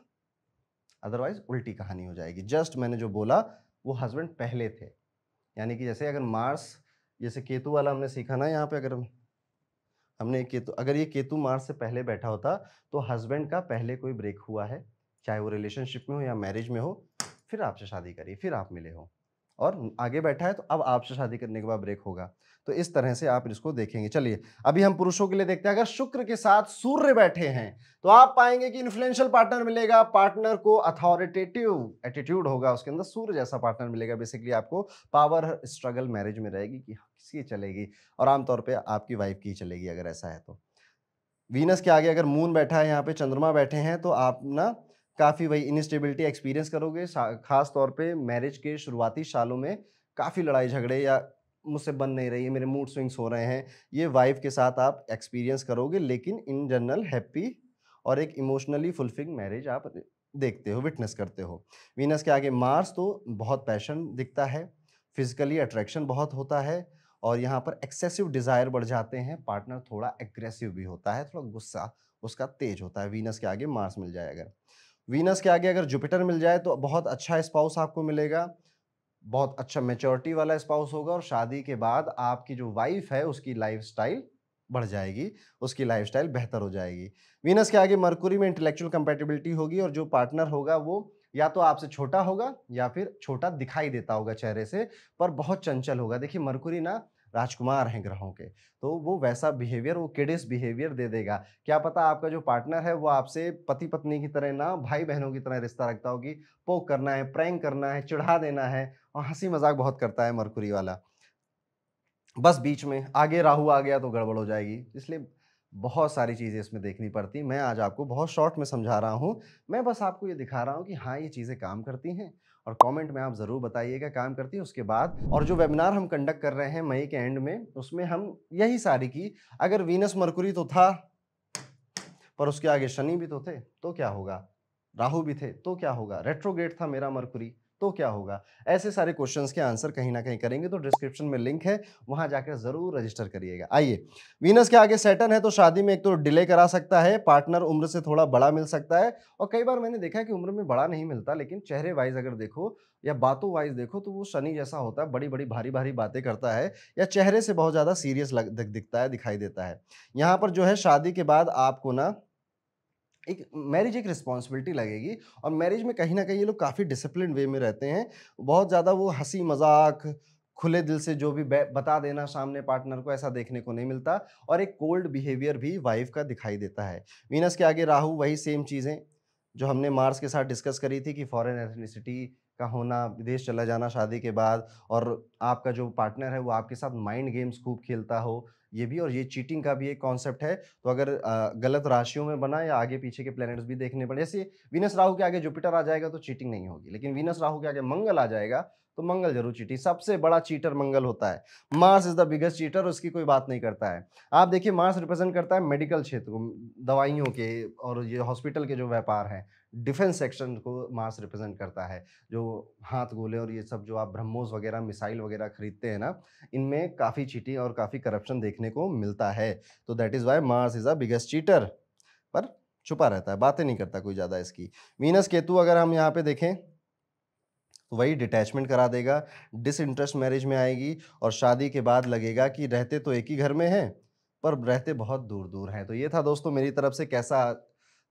अदरवाइज उल्टी कहानी हो जाएगी। जस्ट मैंने जो बोला वो हस्बैंड पहले थे, यानी कि जैसे अगर मार्स, जैसे केतु वाला हमने सीखा ना, यहाँ पे अगर हमने केतु, अगर ये केतु मार्स से पहले बैठा होता तो हस्बैंड का पहले कोई ब्रेक हुआ है, चाहे वो रिलेशनशिप में हो या मैरिज में हो, फिर आपसे शादी करी, फिर आप मिले हो, और आगे बैठा है तो अब आपसे शादी करने के बाद ब्रेक होगा। तो इस तरह से आप इसको देखेंगे। चलिए अभी हम पुरुषों के लिए देखते हैं। अगर शुक्र के साथ सूर्य बैठे हैं तो आप पाएंगे कि इन्फ्लुएंशियल पार्टनर मिलेगा, पार्टनर को अथॉरिटेटिव एटीट्यूड होगा, उसके अंदर सूर्य जैसा पार्टनर मिलेगा। बेसिकली आपको पावर स्ट्रगल मैरिज में रहेगी कि किसकी चलेगी, और आमतौर पर आपकी वाइफ की चलेगी अगर ऐसा है तो। वीनस के आगे अगर मून बैठा है, यहाँ पे चंद्रमा बैठे हैं, तो आप ना काफ़ी वही इनस्टेबिलिटी एक्सपीरियंस करोगे, खास तौर पे मैरिज के शुरुआती सालों में काफ़ी लड़ाई झगड़े या मुझसे बन नहीं रही है, मेरे मूड स्विंग्स हो रहे हैं, ये वाइफ के साथ आप एक्सपीरियंस करोगे, लेकिन इन जनरल हैप्पी और एक इमोशनली फुलफिलिंग मैरिज आप देखते हो, विटनेस करते हो। वीनस के आगे मार्स तो बहुत पैशन दिखता है, फिजिकली अट्रैक्शन बहुत होता है और यहाँ पर एक्सेसिव डिजायर बढ़ जाते हैं, पार्टनर थोड़ा एग्रेसिव भी होता है, थोड़ा गुस्सा उसका तेज होता है। वीनस के आगे मार्स मिल जाए अगर, वीनस के आगे अगर जुपिटर मिल जाए तो बहुत अच्छा स्पाउस आपको मिलेगा, बहुत अच्छा मैच्योरिटी वाला स्पाउस होगा और शादी के बाद आपकी जो वाइफ है उसकी लाइफस्टाइल बढ़ जाएगी, उसकी लाइफस्टाइल बेहतर हो जाएगी। वीनस के आगे मरकुरी में इंटेलेक्चुअल कंपैटिबिलिटी होगी और जो पार्टनर होगा वो या तो आपसे छोटा होगा या फिर छोटा दिखाई देता होगा चेहरे से, पर बहुत चंचल होगा। देखिए मरकुरी ना राजकुमार हैं ग्रहों के, तो वो वैसा बिहेवियर, वो किडिस बिहेवियर दे देगा। क्या पता आपका जो पार्टनर है वो आपसे पति पत्नी की तरह ना भाई बहनों की तरह रिश्ता रखता हो कि पोक करना है, प्रैंक करना है, चिढ़ा देना है, और हंसी मजाक बहुत करता है मरकुरी वाला। बस बीच में आगे राहु आ गया तो गड़बड़ हो जाएगी, इसलिए बहुत सारी चीज़ें इसमें देखनी पड़ती। मैं आज आपको बहुत शॉर्ट में समझा रहा हूँ, मैं बस आपको ये दिखा रहा हूँ कि हाँ, ये चीज़ें काम करती हैं और कमेंट में आप ज़रूर बताइएगा काम करती है। उसके बाद और जो वेबिनार हम कंडक्ट कर रहे हैं मई के एंड में, उसमें हम यही सारी की अगर वीनस मरकुरी तो था, पर उसके आगे शनि भी तो थे, तो क्या होगा? राहु भी थे, तो क्या होगा? रेट्रोग्रेड था मेरा मरकुरी, तो क्या होगा? ऐसे सारे क्वेश्चंस के आंसर कहीं न कहीं करेंगे, तो डिस्क्रिप्शन में लिंक है, वहाँ जाकर ज़रूर रजिस्टर करिएगा। आइए, वीनस के आगे सैटर्न है तो शादी में एक तो डिले करा सकता है, पार्टनर उम्र से थोड़ा बड़ा मिल सकता है और कई बार मैंने देखा है कि उम्र में बड़ा नहीं मिलता, लेकिन चेहरे वाइज़ अगर देखो या बातों वाइज़ देखो तो वो शनि जैसा होता है, बड़ी-बड़ी, भारी-भारी बातें करता है या चेहरे से बहुत ज़्यादा सीरियस दिखता है, दिखाई देता है। यहाँ पर जो है शादी के बाद आपको ना एक मैरिज एक रिस्पॉन्सिबिलिटी लगेगी और मैरिज में कहीं न कहीं ये लोग काफ़ी डिसिप्लिन्ड वे में रहते हैं। बहुत ज़्यादा वो हँसी-मज़ाक, खुले दिल से जो भी बता देना सामने पार्टनर को, ऐसा देखने को नहीं मिलता और एक कोल्ड बिहेवियर भी वाइफ़ का दिखाई देता है। वीनस के आगे राहु वही सेम चीज़ें जो हमने मार्स के साथ डिस्कस करी थी कि फॉरेन एथनिसिटी का होना, विदेश चला जाना शादी के बाद और आपका जो पार्टनर है वो आपके साथ माइंड गेम्स खूब खेलता हो, ये भी और ये चीटिंग का भी एक कॉन्सेप्ट है। तो अगर गलत राशियों में बना या आगे पीछे के प्लैनेट्स भी देखने पड़े, जैसे वीनस राहु के आगे जुपिटर आ जाएगा तो चीटिंग नहीं होगी, लेकिन वीनस राहु के आगे मंगल आ जाएगा तो मंगल जरूर चीटिंग, सबसे बड़ा चीटर मंगल होता है। Mars is the biggest cheater, उसकी कोई बात नहीं करता है। आप देखिए मार्स रिप्रेजेंट करता है मेडिकल क्षेत्र को, दवाइयों के और ये हॉस्पिटल के जो व्यापार हैं, डिफेंस सेक्शन को मार्स रिप्रेजेंट करता है। जो हाथ गोले और ये सब जो आप ब्रह्मोस वगैरह मिसाइल वगैरह खरीदते हैं ना, इनमें काफ़ी चीटिंग और काफ़ी करप्शन देखने को मिलता है। तो that is why Mars is a biggest cheater, पर छुपा रहता है, बातें नहीं करता कोई ज़्यादा इसकी। वीनस केतु अगर हम यहाँ पे देखें तो वही डिटैचमेंट करा देगा, डिसइंटरेस्ट मैरिज में आएगी और शादी के बाद लगेगा कि रहते तो एक ही घर में हैं, पर रहते बहुत दूर-दूर हैं। तो ये था दोस्तों मेरी तरफ से, कैसा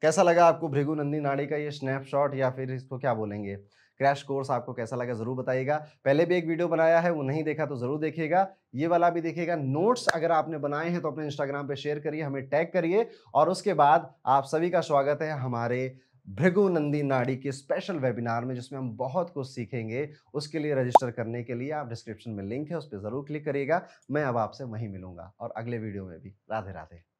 कैसा लगा आपको भृगु नंदी नाड़ी का ये स्नैपशॉट या फिर इसको क्या बोलेंगे, क्रैश कोर्स आपको कैसा लगा ज़रूर बताइएगा। पहले भी एक वीडियो बनाया है, वो नहीं देखा तो ज़रूर देखिएगा, ये वाला भी देखिएगा। नोट्स अगर आपने बनाए हैं तो अपने इंस्टाग्राम पे शेयर करिए, हमें टैग करिए और उसके बाद आप सभी का स्वागत है हमारे भृगु नंदी नाड़ी के स्पेशल वेबिनार में, जिसमें हम बहुत कुछ सीखेंगे। उसके लिए रजिस्टर करने के लिए आप डिस्क्रिप्शन में लिंक है, उस पर ज़रूर क्लिक करिएगा। मैं अब आपसे वहीं मिलूंगा और अगले वीडियो में भी। राधे राधे।